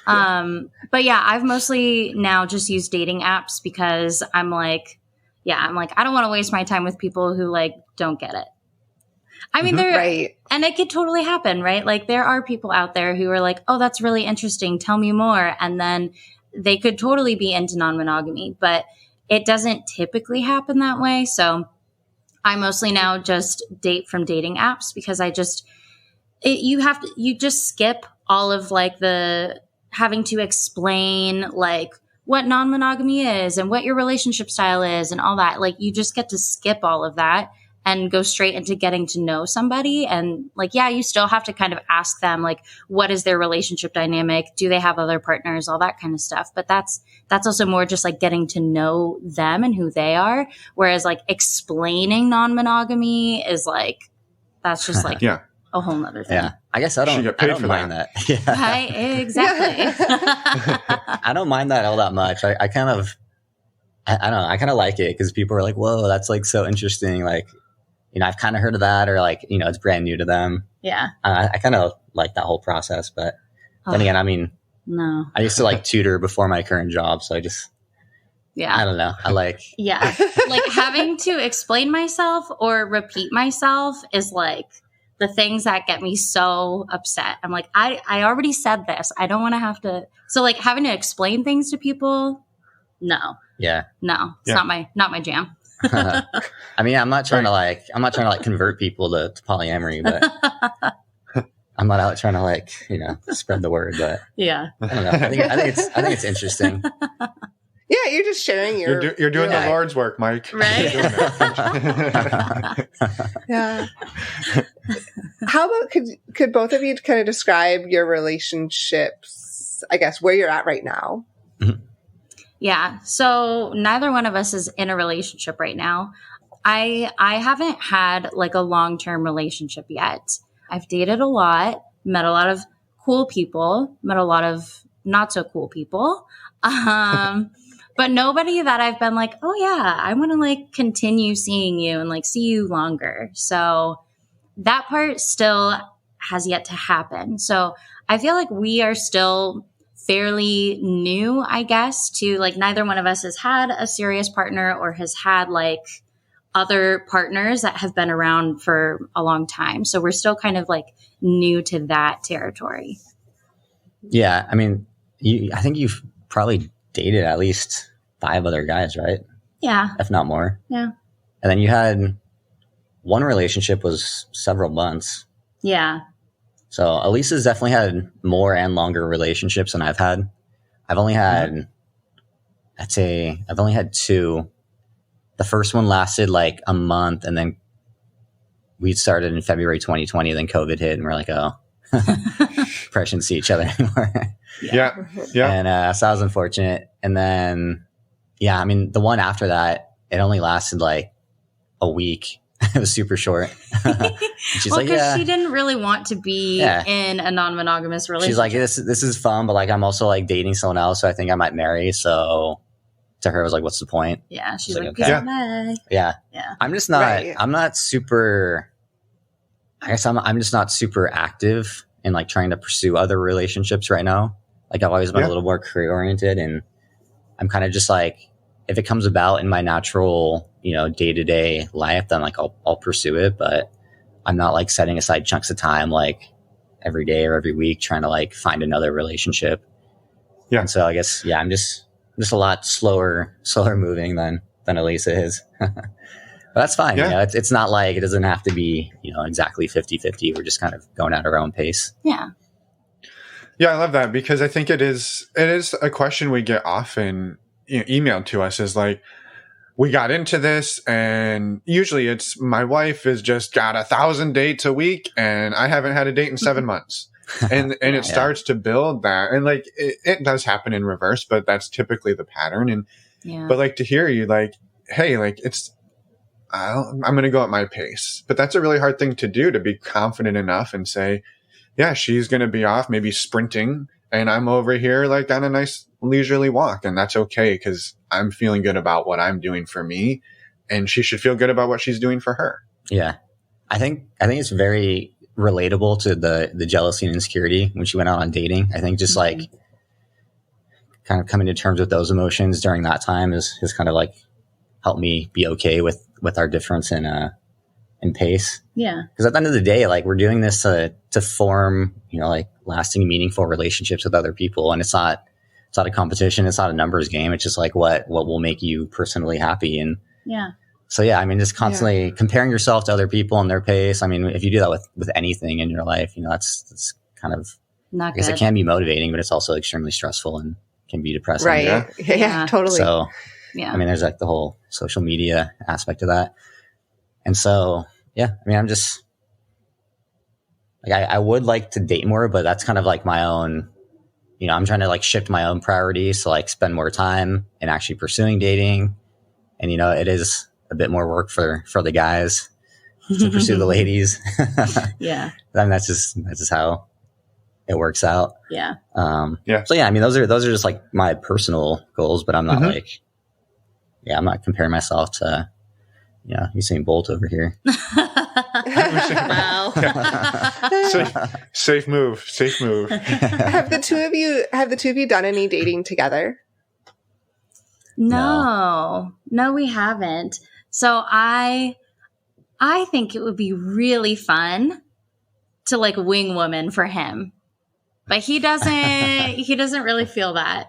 But yeah, I've mostly now just used dating apps because I'm like, I don't want to waste my time with people who like don't get it. I mean, and it could totally happen, right? Like there are people out there who are like, oh, that's really interesting. Tell me more. And then they could totally be into non-monogamy, but it doesn't typically happen that way. So I mostly now just date from dating apps because you just skip all of like the having to explain like what non-monogamy is and what your relationship style is and all that. Like you just get to skip all of that and go straight into getting to know somebody. And like, yeah, you still have to kind of ask them like, what is their relationship dynamic? Do they have other partners? All that kind of stuff. But that's also more just like getting to know them and who they are. Whereas like explaining non-monogamy is like, that's just like yeah. a whole nother thing. Yeah. I guess I don't mind that. Yeah. Right? Exactly. I don't mind that all that much. I kind of like it because people are like, whoa, that's like so interesting. Like, you know, I've kind of heard of that, or like, you know, it's brand new to them. Yeah. I kind of like that whole process, but then again, I mean, no, I used to like tutor before my current job. So I don't know. I like, yeah, like having to explain myself or repeat myself is like the things that get me so upset. I'm like, I already said this. I don't want to have to. So like having to explain things to people. No. Yeah. No, it's not my jam. I mean, I'm not trying to convert people to polyamory, but I'm not out trying to like, you know, spread the word, but yeah, I don't know. I think it's interesting. Yeah. You're just sharing you're doing the Lord's work, Mike. Right. Yeah. How about could both of you kind of describe your relationships, I guess, where you're at right now? Mm-hmm. Yeah. So neither one of us is in a relationship right now. I haven't had like a long-term relationship yet. I've dated a lot, met a lot of cool people, met a lot of not so cool people. But nobody that I've been like, oh yeah, I want to like continue seeing you and like see you longer. So that part still has yet to happen. So I feel like we are still fairly new, I guess, to like neither one of us has had a serious partner or has had like other partners that have been around for a long time. So we're still kind of like new to that territory. Yeah. I mean, I think you've probably dated at least 5 other guys, right? Yeah. If not more. Yeah. And then you had one relationship was several months. Yeah. So Elisa's definitely had more and longer relationships than I've had. I've only had 2. The first one lasted like a month, and then we started in February 2020. Then COVID hit, and we're like, oh, probably shouldn't see each other anymore. Yeah. And so that was unfortunate. And then, yeah, I mean, the one after that, it only lasted like a week. It was super short. She's well, like, because she didn't really want to be in a non-monogamous relationship. She's like, this is fun, but like I'm also like dating someone else, so I think I might marry. So to her, I was like, what's the point? Yeah, she's like, okay. Yeah. I'm just not. Right. I'm not super. I guess I'm just not super active in like trying to pursue other relationships right now. Like I've always been a little more career oriented, and I'm kind of just like, if it comes about in my natural, you know, day-to-day life, then like I'll pursue it, but I'm not like setting aside chunks of time like every day or every week trying to like find another relationship. Yeah. And so I guess, I'm just a lot slower moving than Elisa is. But that's fine. Yeah. You know, it's not like it doesn't have to be, you know, exactly 50-50. We're just kind of going at our own pace. Yeah. Yeah, I love that because I think it is a question we get often, you know, emailed to us is like, we got into this and usually it's my wife has just got 1,000 dates a week and I haven't had a date in 7 months. And it starts to build that. And like, it does happen in reverse, but that's typically the pattern. And, but like to hear you like, hey, like I'm going to go at my pace, but that's a really hard thing to do, to be confident enough and say, yeah, she's going to be off maybe sprinting and I'm over here like on a nice leisurely walk, and that's okay because I'm feeling good about what I'm doing for me, and she should feel good about what she's doing for her. Yeah, I think it's very relatable to the jealousy and insecurity when she went out on dating. I think just like kind of coming to terms with those emotions during that time has kind of like helped me be okay with our difference in pace. Yeah, because at the end of the day, like we're doing this to form, you know, like lasting, meaningful relationships with other people, and it's not it's not a competition. It's not a numbers game. It's just like what will make you personally happy. And so, yeah, I mean, just constantly comparing yourself to other people and their pace. I mean, if you do that with anything in your life, that's kind of, not I guess good. it can be motivating, but it's also extremely stressful and can be depressing. Right. Yeah, totally. So, I mean, there's like the whole social media aspect of that. And so, yeah, I mean, I'm just like, I would like to date more, but that's kind of like my own, I'm trying to like shift my own priorities to like spend more time in actually pursuing dating. And, it is a bit more work for the guys to pursue the ladies. Yeah. And that's just how it works out. Yeah. So yeah, I mean, those are just like my personal goals, but I'm not I'm not comparing myself to, Usain Bolt over here. Wow. Safe move. Have the two of you done any dating together? No, we haven't. So I think it would be really fun to like wing woman for him, but he doesn't really feel that.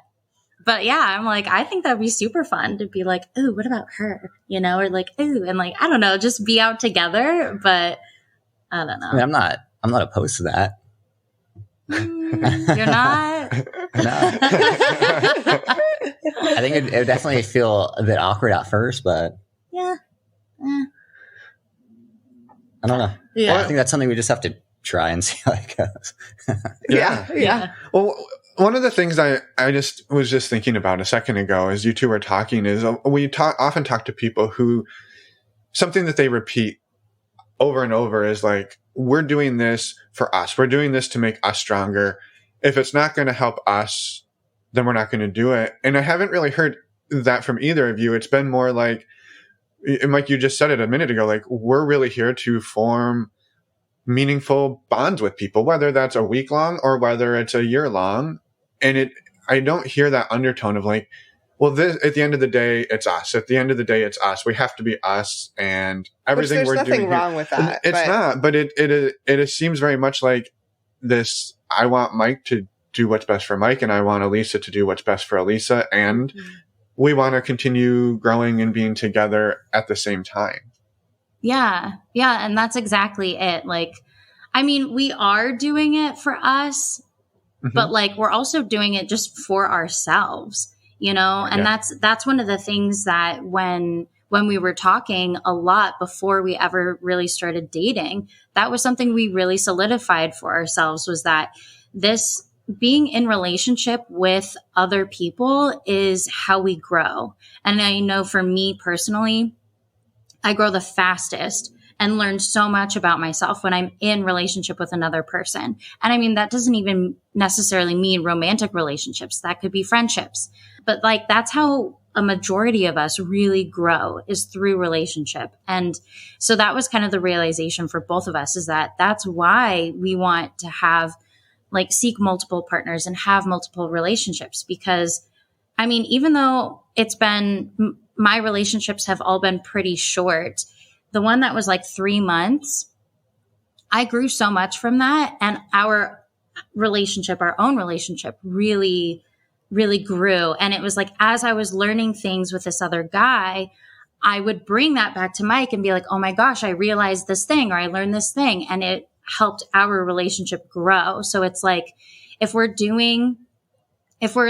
But yeah, I'm like, I think that'd be super fun to be like, ooh, what about her? Or like, ooh, and like, I don't know, just be out together. But I don't know. I mean, I'm not opposed to that. You're not? No. I think it would definitely feel a bit awkward at first, but yeah. I don't know. Yeah. Well, I think that's something we just have to try and see how it goes. Yeah. Well, one of the things I just was just thinking about a second ago as you two were talking is we often talk to people who something that they repeat over and over is like, we're doing this for us. We're doing this to make us stronger. If it's not going to help us, then we're not going to do it. And I haven't really heard that from either of you. It's been more like you just said it a minute ago, like we're really here to form meaningful bonds with people, whether that's a week long or whether it's a year long. And I don't hear that undertone of like, well, this, at the end of the day, it's us. At the end of the day, it's us. We have to be us, and everything we're doing. There's nothing wrong with that. It's not, but it seems very much like this. I want Mike to do what's best for Mike, and I want Elisa to do what's best for Elisa, and we want to continue growing and being together at the same time. Yeah, and that's exactly it. Like, I mean, we are doing it for us, but like we're also doing it just for ourselves. And that's one of the things that when we were talking a lot before we ever really started dating, that was something we really solidified for ourselves, was that this being in relationship with other people is how we grow. And I know for me personally, I grow the fastest and learn so much about myself when I'm in relationship with another person. And I mean, that doesn't even necessarily mean romantic relationships. That could be friendships. But like, that's how a majority of us really grow, is through relationship. And so that was kind of the realization for both of us, is that that's why we want to have like seek multiple partners and have multiple relationships. Because I mean, even though my relationships have all been pretty short, the one that was like 3 months, I grew so much from that. And our own relationship really, really grew. And it was like, as I was learning things with this other guy, I would bring that back to Mike and be like, oh my gosh, I realized this thing, or I learned this thing. And it helped our relationship grow. So it's like, if we're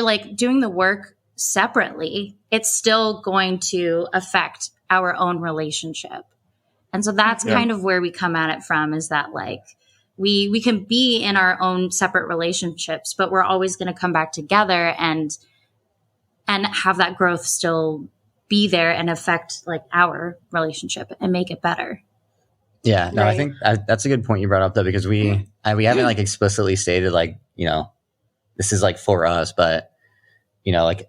like doing the work separately, it's still going to affect our own relationship. And so that's kind of where we come at it from, is that like we can be in our own separate relationships, but we're always going to come back together and have that growth still be there and affect like our relationship and make it better. Yeah, no, right. I think that's a good point you brought up though, because we haven't like explicitly stated like, this is like for us, but like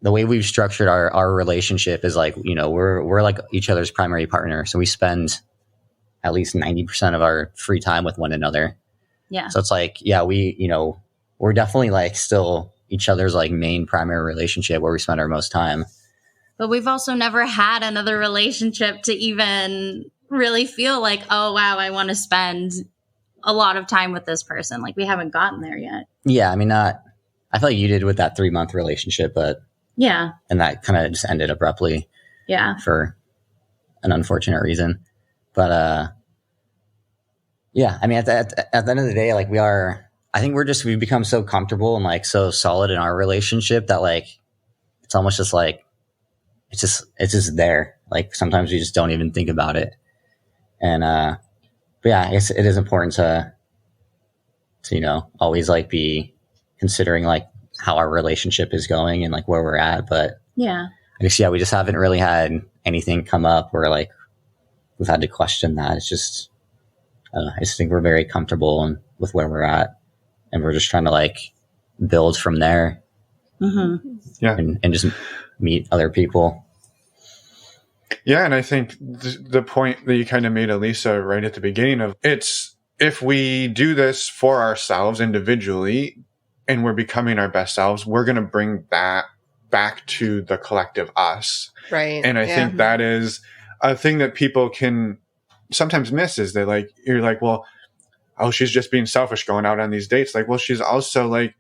the way we've structured our relationship is like, we're like each other's primary partner. So we spend at least 90% of our free time with one another. Yeah. So it's like, yeah, we're definitely like still each other's like main primary relationship where we spend our most time. But we've also never had another relationship to even really feel like, oh, wow, I want to spend a lot of time with this person. Like we haven't gotten there yet. Yeah. I mean, I feel like you did with that 3-month relationship, but and that kind of just ended abruptly. Yeah. For an unfortunate reason. But, I mean, at the end of the day, like I think we've become so comfortable and like so solid in our relationship that like, it's almost just like, it's just there. Like sometimes we just don't even think about it. And, but yeah, I guess it is important to, always like be considering like how our relationship is going and like where we're at. But yeah, I guess, we just haven't really had anything come up where like we've had to question that. It's just, I just think we're very comfortable with where we're at, and we're just trying to like build from there. Mm-hmm. Yeah. And just meet other people. Yeah. And I think the point that you kind of made, Elisa, right at the beginning of it's, if we do this for ourselves individually and we're becoming our best selves, we're going to bring that back to the collective us. Right. And I think that is a thing that people can sometimes miss, is that like, you're like, well, oh, she's just being selfish going out on these dates. Like, well, she's also like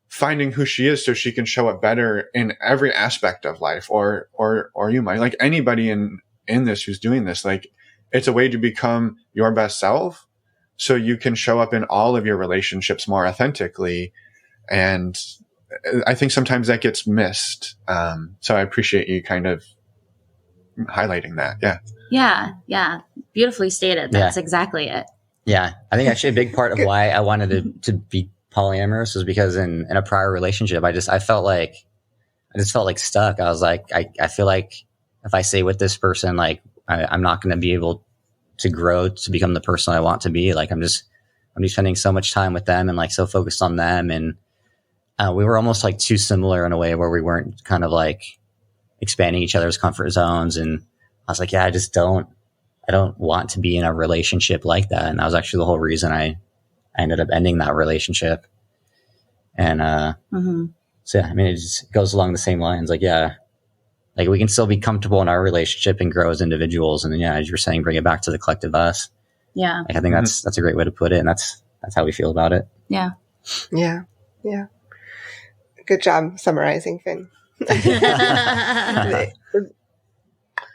finding who she is so she can show up better in every aspect of life, or you might like anybody in this who's doing this. Like, it's a way to become your best self so you can show up in all of your relationships more authentically. And I think sometimes that gets missed. So I appreciate you kind of highlighting that. Yeah. Beautifully stated. That's exactly it. Yeah. I think actually a big part of why I wanted to be polyamorous was because in a prior relationship, I felt like stuck. I was like, I feel like if I stay with this person, like I'm not going to be able to grow to become the person I want to be. Like I'm just spending so much time with them and like so focused on them. And we were almost like too similar in a way where we weren't kind of like expanding each other's comfort zones. And I was like, I don't want to be in a relationship like that. And that was actually the whole reason I ended up ending that relationship. And, so yeah, I mean, it just goes along the same lines. Like, like we can still be comfortable in our relationship and grow as individuals. And then, as you're saying, bring it back to the collective us. Yeah. Like, I think that's a great way to put it. And that's how we feel about it. Yeah. Yeah. Yeah. Good job summarizing, Finn.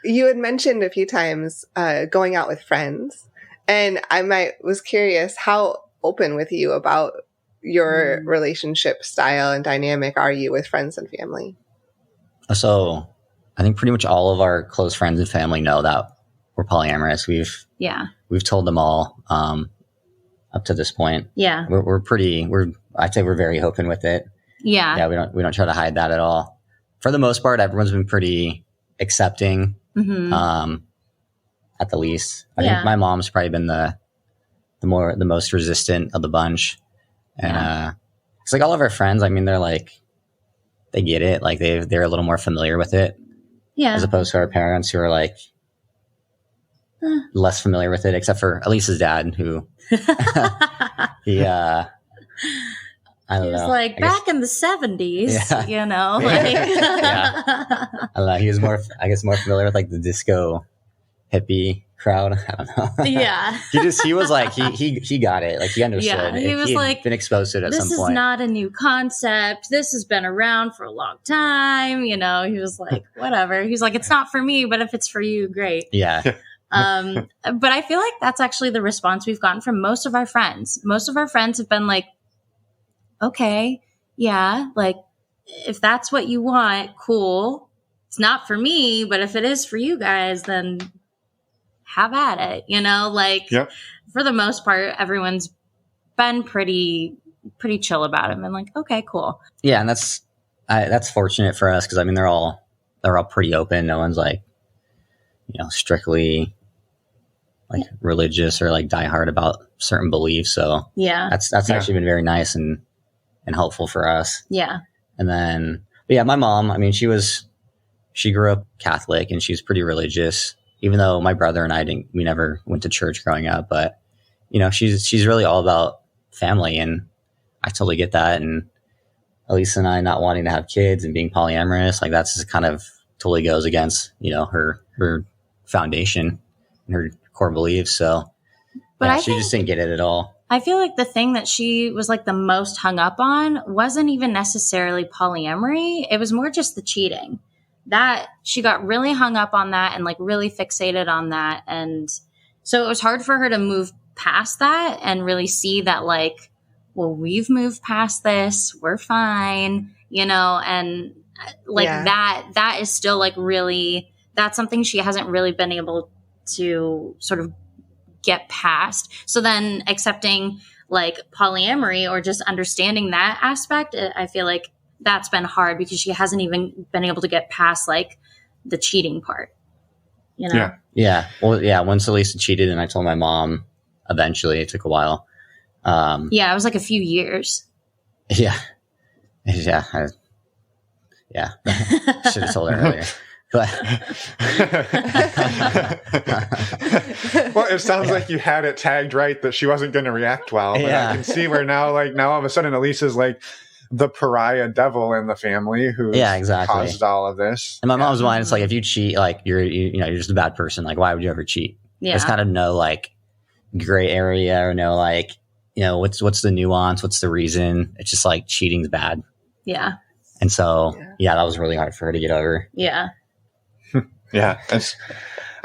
You had mentioned a few times going out with friends, and I was curious, how open with you about your relationship style and dynamic are you with friends and family? So I think pretty much all of our close friends and family know that we're polyamorous. We've told them all up to this point. Yeah. I'd say we're very open with it. Yeah. Yeah. We don't try to hide that at all. For the most part, everyone's been pretty accepting. At the least, I think my mom's probably been the most resistant of the bunch. And it's like all of our friends, I mean, they're like, they get it. Like they're a little more familiar with it. Yeah. As opposed to our parents, who are like less familiar with it, except for Elisa's dad, who he I don't know. He was like, back in the 70s, you know? Like. I don't know. He was more familiar with like the disco hippie crowd. I don't know. Yeah. he was like, he got it. Like he understood. Yeah, he was like, been exposed to it at some point. This is not a new concept. This has been around for a long time. You know, he was like, whatever. He's like, it's not for me, but if it's for you, great. Yeah. But I feel like that's actually the response we've gotten from most of our friends. Most of our friends have been like, okay, yeah, like if that's what you want, cool. It's not for me, but if it is for you guys, then have at it, you know? Like for the most part, everyone's been pretty chill about it and been like, okay, cool. Yeah, and that's fortunate for us because I mean they're all pretty open. No one's like, strictly like religious or like diehard about certain beliefs. So that's actually been very nice and helpful for us. Yeah. And then, my mom, I mean, she grew up Catholic and she's pretty religious, even though my brother and we never went to church growing up, but she's really all about family, and I totally get that. And Elisa and I not wanting to have kids and being polyamorous, like that's just kind of totally goes against, her foundation and her core beliefs. So, but she just didn't get it at all. I feel like the thing that she was like the most hung up on wasn't even necessarily polyamory. It was more just the cheating. That she got really hung up on that and like really fixated on that. And so it was hard for her to move past that and really see that like, well, we've moved past this. We're fine, you know, and like that is still like really, that's something she hasn't really been able to sort of get past. So then accepting like polyamory or just understanding that aspect, I feel like that's been hard because she hasn't even been able to get past like the cheating part, you know? Yeah. Yeah. Well, yeah. Once Elisa cheated and I told my mom, eventually it took a while. Yeah. It was like a few years. Yeah. Yeah. Should have told her earlier. But well, it sounds like you had it tagged right that she wasn't going to react well. But I can see where now all of a sudden Elisa's like the pariah devil in the family who caused all of this. And my mom's mind, it's like if you cheat, like you're just a bad person. Like why would you ever cheat? Yeah. There's kind of no like gray area or no like what's the nuance, what's the reason? It's just like cheating's bad. Yeah. And so that was really hard for her to get over. Yeah. Yeah,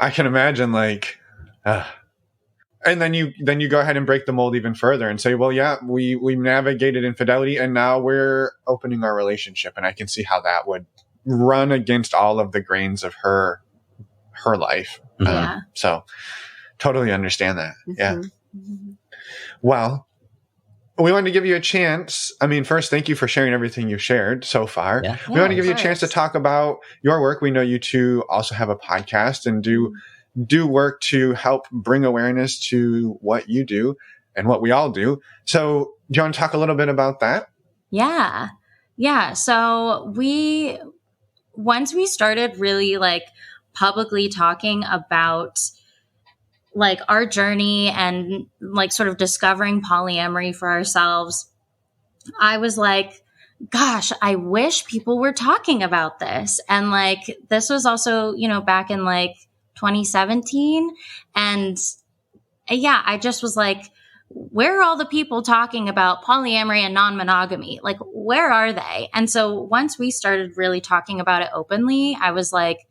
I can imagine like, and then you go ahead and break the mold even further and say, well, yeah, we navigated infidelity and now we're opening our relationship. And I can see how that would run against all of the grains of her life. Yeah. So totally understand that. Mm-hmm. Yeah. Well, we wanted to give you a chance. I mean, first, thank you for sharing everything you've shared so far. Yeah. We want to give you a chance to talk about your work. We know you two also have a podcast and do work to help bring awareness to what you do and what we all do. So do you want to talk a little bit about that? Yeah. Yeah. So once we started really like publicly talking about like our journey and like sort of discovering polyamory for ourselves, I was like, gosh, I wish people were talking about this. And like, this was also, back in like 2017. And I just was like, where are all the people talking about polyamory and non-monogamy? Like, where are they? And so once we started really talking about it openly, I was like,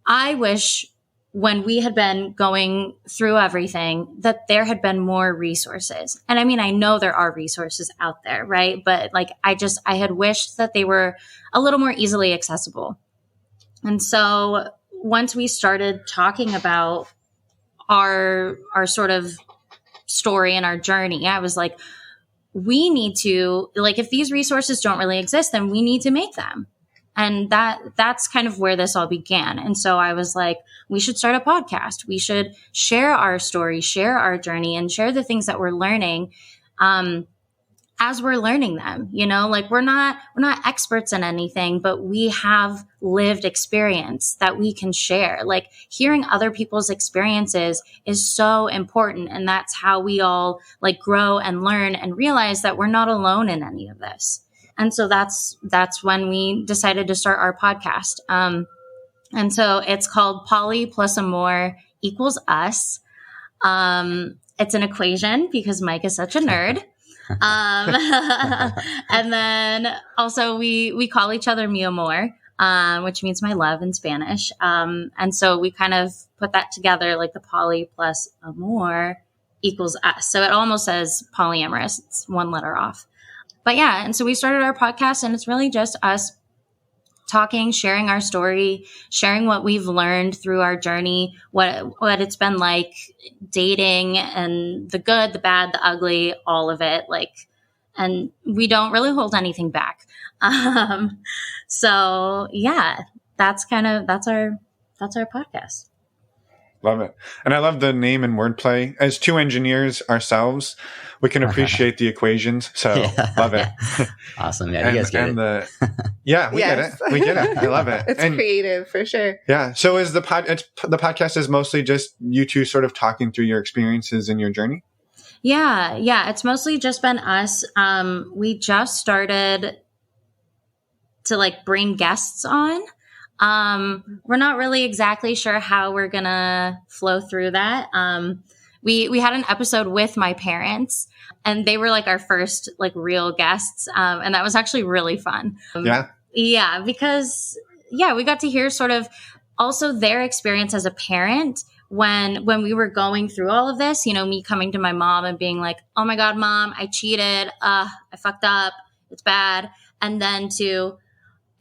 I wish when we had been going through everything that there had been more resources. And I mean, I know there are resources out there, right? But like, I had wished that they were a little more easily accessible. And so once we started talking about our sort of story and our journey, I was like, we need to, like, if these resources don't really exist, then we need to make them. And that's kind of where this all began. And so I was like, we should start a podcast. We should share our story, share our journey, and share the things that we're learning as we're learning them. Like we're not experts in anything, but we have lived experience that we can share. Like hearing other people's experiences is so important. And that's how we all like grow and learn and realize that we're not alone in any of this. And so that's when we decided to start our podcast. And so it's called Poly+Amor Us. It's an equation because Mike is such a nerd. And then also we call each other mi amor, which means my love in Spanish. And so we kind of put that together, like the Poly+Amor Us. So it almost says polyamorous. It's one letter off. But yeah, and so we started our podcast and it's really just us talking, sharing our story, sharing what we've learned through our journey, what it's been like dating and the good, the bad, the ugly, all of it. Like, and we don't really hold anything back. So yeah, that's our podcast. Love it. And I love the name and wordplay. As two engineers ourselves, we can appreciate the equations. So love it. Awesome. Yeah, you guys get it. We get it. We get it. I love it. It's creative for sure. Yeah. So is the podcast is mostly just you two sort of talking through your experiences and your journey? Yeah. Yeah. It's mostly just been us. We just started to like bring guests on. We're not really exactly sure how we're going to flow through that. we had an episode with my parents, and they were like our first like real guests. And that was actually really fun. Yeah, because we got to hear sort of also their experience as a parent when we were going through all of this, you know, me coming to my mom and being like, oh my God, Mom, I cheated. I fucked up. It's bad. And then to,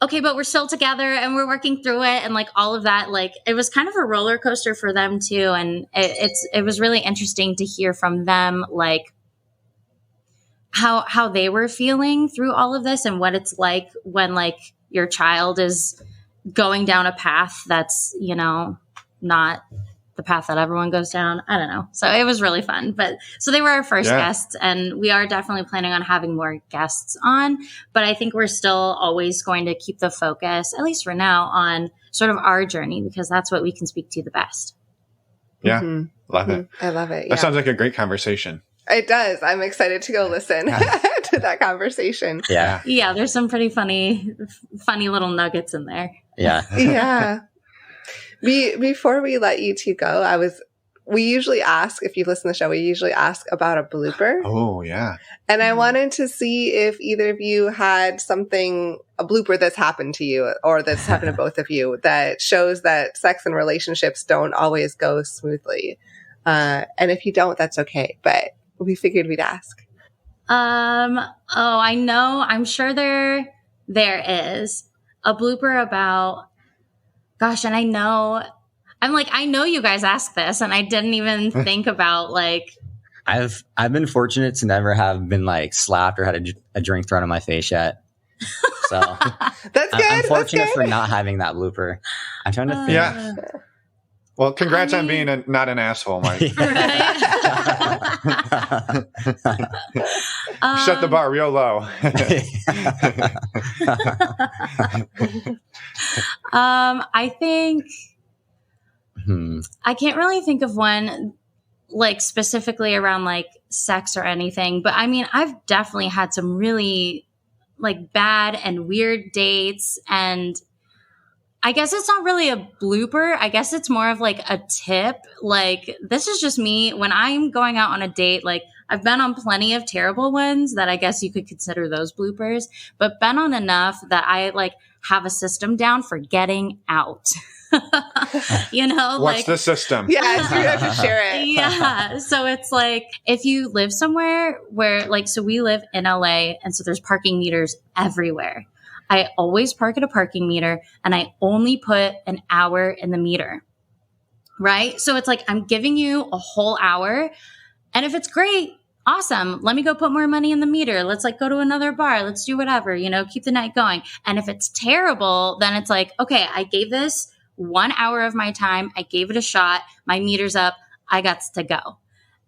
okay, but we're still together and we're working through it. And like all of that, like it was kind of a roller coaster for them too. And it was really interesting to hear from them, like how they were feeling through all of this and what it's like when like your child is going down a path that's, you know, not the path that everyone goes down. I don't know. So it was really fun. But so they were our first guests, and we are definitely planning on having more guests on. But I think we're still always going to keep the focus, at least for now, on sort of our journey, because that's what we can speak to the best. Yeah. Love it. I love it. That sounds like a great conversation. It does. I'm excited to go listen to that conversation. Yeah. Yeah. There's some pretty funny little nuggets in there. Yeah. Yeah. Before we let you two go, we usually ask, if you listen to the show, we usually ask about a blooper. Oh, yeah. And I wanted to see if either of you had a blooper that's happened to you or that's happened to both of you that shows that sex and relationships don't always go smoothly. And if you don't, that's okay. But we figured we'd ask. I know. I'm sure there is a blooper about, gosh, and I know you guys asked this, and I didn't even think about like. I've been fortunate to never have been like slapped or had a drink thrown in my face yet. So that's good. I'm fortunate for not having that blooper. I'm trying to think. Yeah. Well, congrats on being not an asshole, Mike. Set the bar real low. I think I can't really think of one like specifically around like sex or anything, but I mean, I've definitely had some really like bad and weird dates, and I guess it's not really a blooper. I guess it's more of like a tip. Like, this is just me when I'm going out on a date. Like, I've been on plenty of terrible ones that I guess you could consider those bloopers, but been on enough that I like have a system down for getting out. You know, what's the system? Yeah, it's true. You have to share it. Yeah. So it's like, if you live somewhere where like, so we live in LA, and so there's parking meters everywhere. I always park at a parking meter, and I only put an hour in the meter. Right? So it's like, I'm giving you a whole hour, and if it's great, awesome. Let me go put more money in the meter. Let's like go to another bar. Let's do whatever, you know, keep the night going. And if it's terrible, then it's like, okay, I gave this 1 hour of my time. I gave it a shot. My meter's up. I got to go.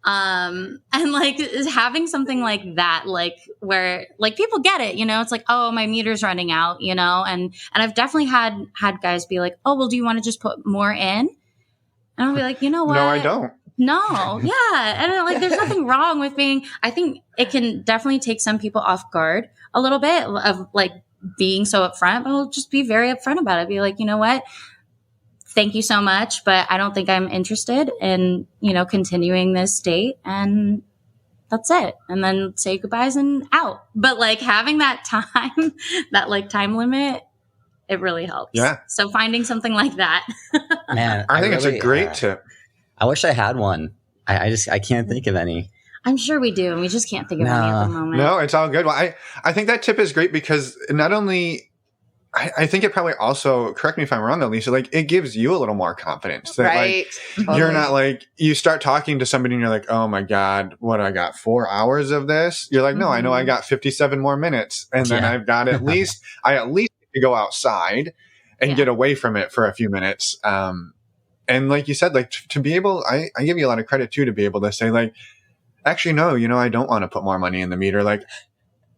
And like having something like that, like where like people get it, you know, it's like, oh, my meter's running out, you know, and I've definitely had guys be like, oh, well, do you want to just put more in? And I'll be like, you know what? No, I don't. No. Yeah. And like, there's nothing wrong with I think it can definitely take some people off guard a little bit of like being so upfront, but we'll just be very upfront about it. Be like, you know what? Thank you so much, but I don't think I'm interested in, you know, continuing this date, and that's it. And then say goodbyes and out. But like having that time, that like time limit, it really helps. Yeah. So finding something like that. Man, I think it's a great tip. I wish I had one. I can't think of any. I'm sure we do, and we just can't think of any at the moment. No, it's all good. Well, I think that tip is great because not only I think it probably also, correct me if I'm wrong though, Lisa, like it gives you a little more confidence that right. Like totally. You're not like, you start talking to somebody and you're like, oh my God, what, I got 4 hours of this? You're like, no, I know I got 57 more minutes. And then I've got I at least need to go outside and get away from it for a few minutes. And like you said, like to be able, I give you a lot of credit too, to be able to say like, actually, no, you know, I don't want to put more money in the meter. Like,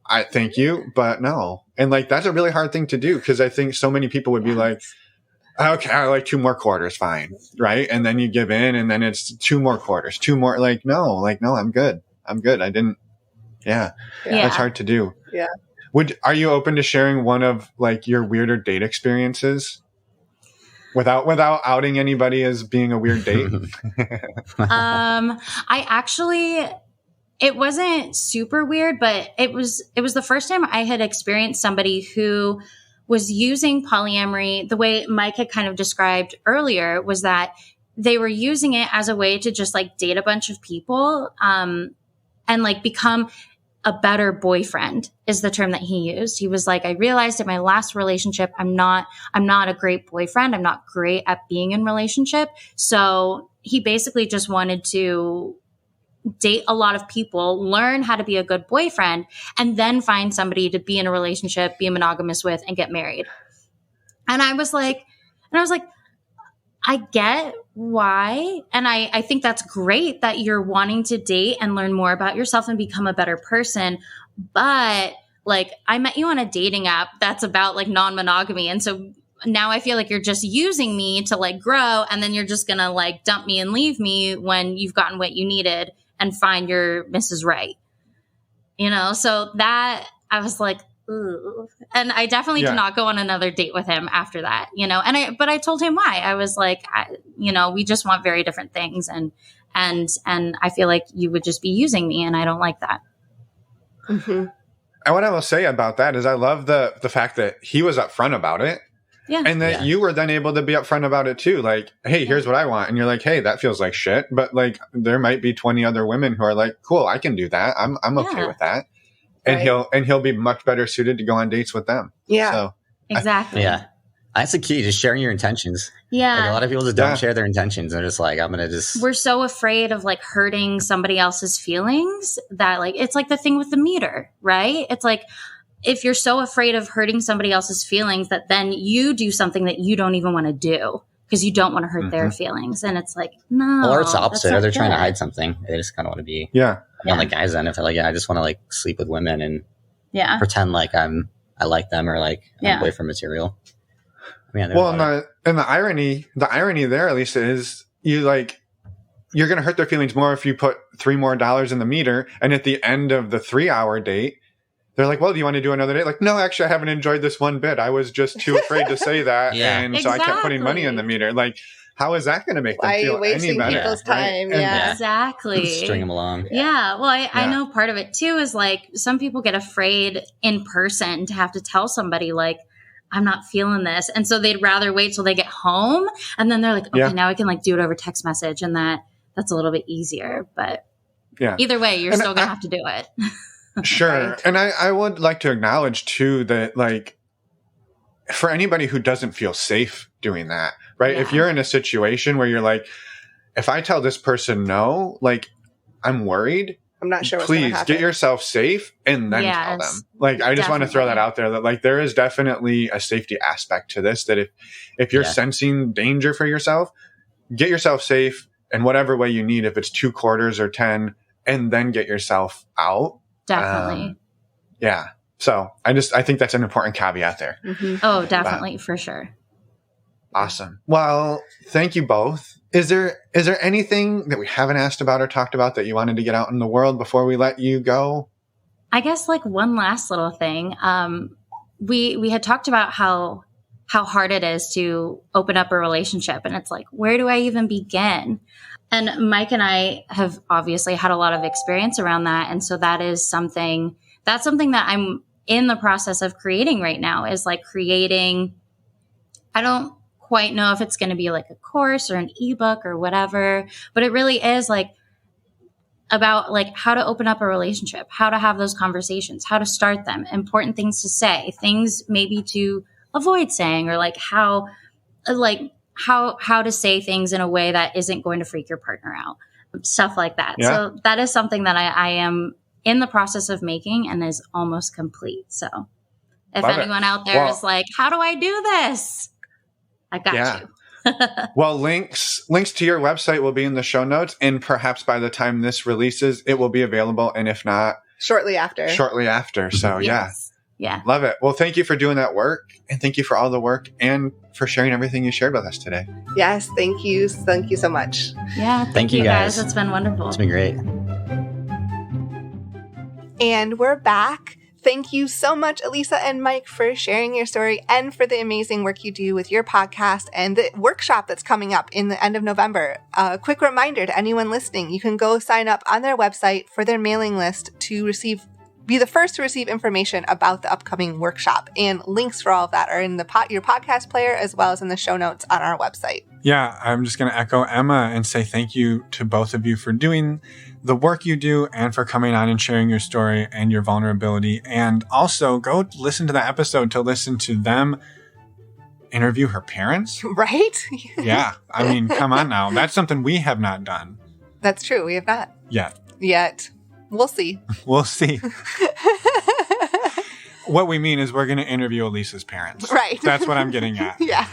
I thank you, but no. And like, that's a really hard thing to do. Cause I think so many people would be like, okay, I like 2 more quarters. Fine. Right. And then you give in and then it's 2 more quarters, 2 more, like, no, I'm good. I didn't. Yeah. That's hard to do. Yeah. Are you open to sharing one of like your weirder date experiences? without outing anybody as being a weird date? It wasn't super weird, but it was the first time I had experienced somebody who was using polyamory the way Mike had kind of described earlier, was that they were using it as a way to just like date a bunch of people, and like become a better boyfriend is the term that he used. He was like, I realized in my last relationship, I'm not a great boyfriend. I'm not great at being in relationship. So he basically just wanted to date a lot of people, learn how to be a good boyfriend, and then find somebody to be in a relationship, be monogamous with, and get married. And I was like, I get why. And I think that's great that you're wanting to date and learn more about yourself and become a better person. But like, I met you on a dating app that's about like non-monogamy. And so now I feel like you're just using me to like grow. And then you're just going to like dump me and leave me when you've gotten what you needed and find your Mrs. Right. You know, so that I was like, ooh. And I definitely did not go on another date with him after that, you know, but I told him why. I was like, we just want very different things. And I feel like you would just be using me, and I don't like that. Mm-hmm. And what I will say about that is I love the fact that he was upfront about it. Yeah. And that you were then able to be upfront about it too. Like, hey, here's what I want. And you're like, hey, that feels like shit. But like, there might be 20 other women who are like, cool, I can do that. I'm okay with that. And he'll be much better suited to go on dates with them. Yeah. So, exactly. That's the key, just sharing your intentions. Yeah. Like a lot of people just don't share their intentions. They're just like, we're so afraid of like hurting somebody else's feelings that like, it's like the thing with the meter, right? It's like, if you're so afraid of hurting somebody else's feelings that then you do something that you don't even want to do because you don't want to hurt their feelings. And it's like, no. Or it's the opposite. Or they're trying to hide something. They just kind of want to be on the guys' end. If they're like, I just want to like sleep with women and pretend like I like them or like I'm boyfriend material. I mean, and the irony there, at least, is you're going to hurt their feelings more if you put $3 more in the meter. And at the end of the 3-hour date, they're like, well, do you want to do another date? Like, no, actually, I haven't enjoyed this one bit. I was just too afraid to say that. And so I kept putting money in the meter. Like, how is that going to make them feel any better? People's time? Right? Yeah, exactly. String them along. Yeah. Well, I know part of it too is like some people get afraid in person to have to tell somebody like, I'm not feeling this. And so they'd rather wait till they get home. And then they're like, okay, now I can like do it over text message. And that's a little bit easier. But either way, you're still going to have to do it. Sure. Right. And I would like to acknowledge too that like for anybody who doesn't feel safe doing that, right? If you're in a situation where you're like, if I tell this person no, like I'm worried. I'm not sure. Please get yourself safe and then tell them. Like, I just want to throw that out there that like there is definitely a safety aspect to this, that if you're sensing danger for yourself, get yourself safe in whatever way you need, if it's 2 quarters or 10, and then get yourself out. Definitely. So I think that's an important caveat there. Mm-hmm. Oh, definitely. For sure. Awesome. Well, thank you both. Is there anything that we haven't asked about or talked about that you wanted to get out in the world before we let you go? I guess like one last little thing. We had talked about how hard it is to open up a relationship. And it's like, where do I even begin? And Mike and I have obviously had a lot of experience around that. And so that's something that I'm in the process of creating right now, is like creating, I don't quite know if it's going to be like a course or an ebook or whatever, but it really is like about like how to open up a relationship, how to have those conversations, how to start them, important things to say, things maybe to avoid saying, or like how to say things in a way that isn't going to freak your partner out, stuff like that. Yeah. So that is something that I am in the process of making and is almost complete. So if anyone out there is like, how do I do this? I got you. Well, links to your website will be in the show notes, and perhaps by the time this releases, it will be available. And if not, shortly after. So Yeah. Love it. Well, thank you for doing that work, and thank you for all the work and for sharing everything you shared with us today. Yes. Thank you. Thank you so much. Yeah. Thank you guys. It's been wonderful. It's been great. And we're back. Thank you so much, Elisa and Mike, for sharing your story and for the amazing work you do with your podcast and the workshop that's coming up in the end of November. A quick reminder to anyone listening, you can go sign up on their website for their mailing list to be the first to receive information about the upcoming workshop. And links for all of that are in your podcast player as well as in the show notes on our website. Yeah, I'm just going to echo Emma and say thank you to both of you for doing the work you do and for coming on and sharing your story and your vulnerability. And also go listen to the episode to listen to them interview her parents. Right? Yeah. I mean, come on now. That's something we have not done. That's true. We have not. Yet. We'll see. We'll see. What we mean is we're going to interview Elisa's parents. Right. That's what I'm getting at. Yeah.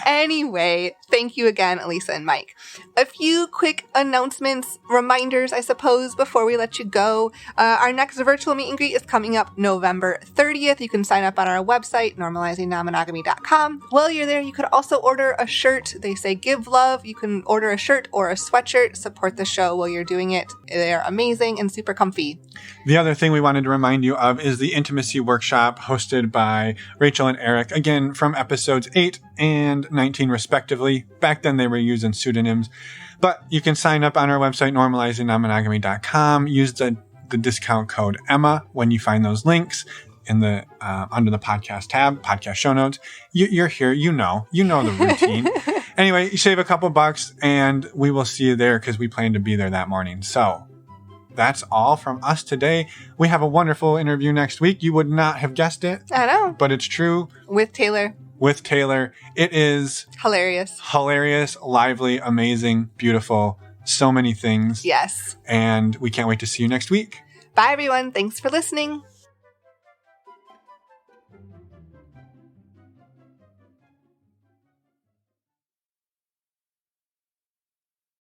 Anyway, thank you again, Elisa and Mike. A few quick announcements, reminders, I suppose, before we let you go. Our next virtual meet and greet is coming up November 30th. You can sign up on our website, normalizingnonmonogamy.com. While you're there, you could also order a shirt. They say give love. You can order a shirt or a sweatshirt. Support the show while you're doing it. They're amazing and super comfy. The other thing we wanted to remind you of is the intimacy workshop hosted by Rachel and Eric, again, from episodes 8 and 19 respectively. Back then they were using pseudonyms, but you can sign up on our website, normalizingnonmonogamy.com. Use the discount code Emma when you find those links in the under the podcast tab, podcast show notes. You're here, you know the routine. Anyway, you save a couple bucks and we will see you there because we plan to be there that morning. So that's all from us today. We have a wonderful interview next week. You would not have guessed it. I know. But it's true. With Taylor. It is hilarious, lively, amazing, beautiful, so many things. Yes. And we can't wait to see you next week. Bye, everyone. Thanks for listening.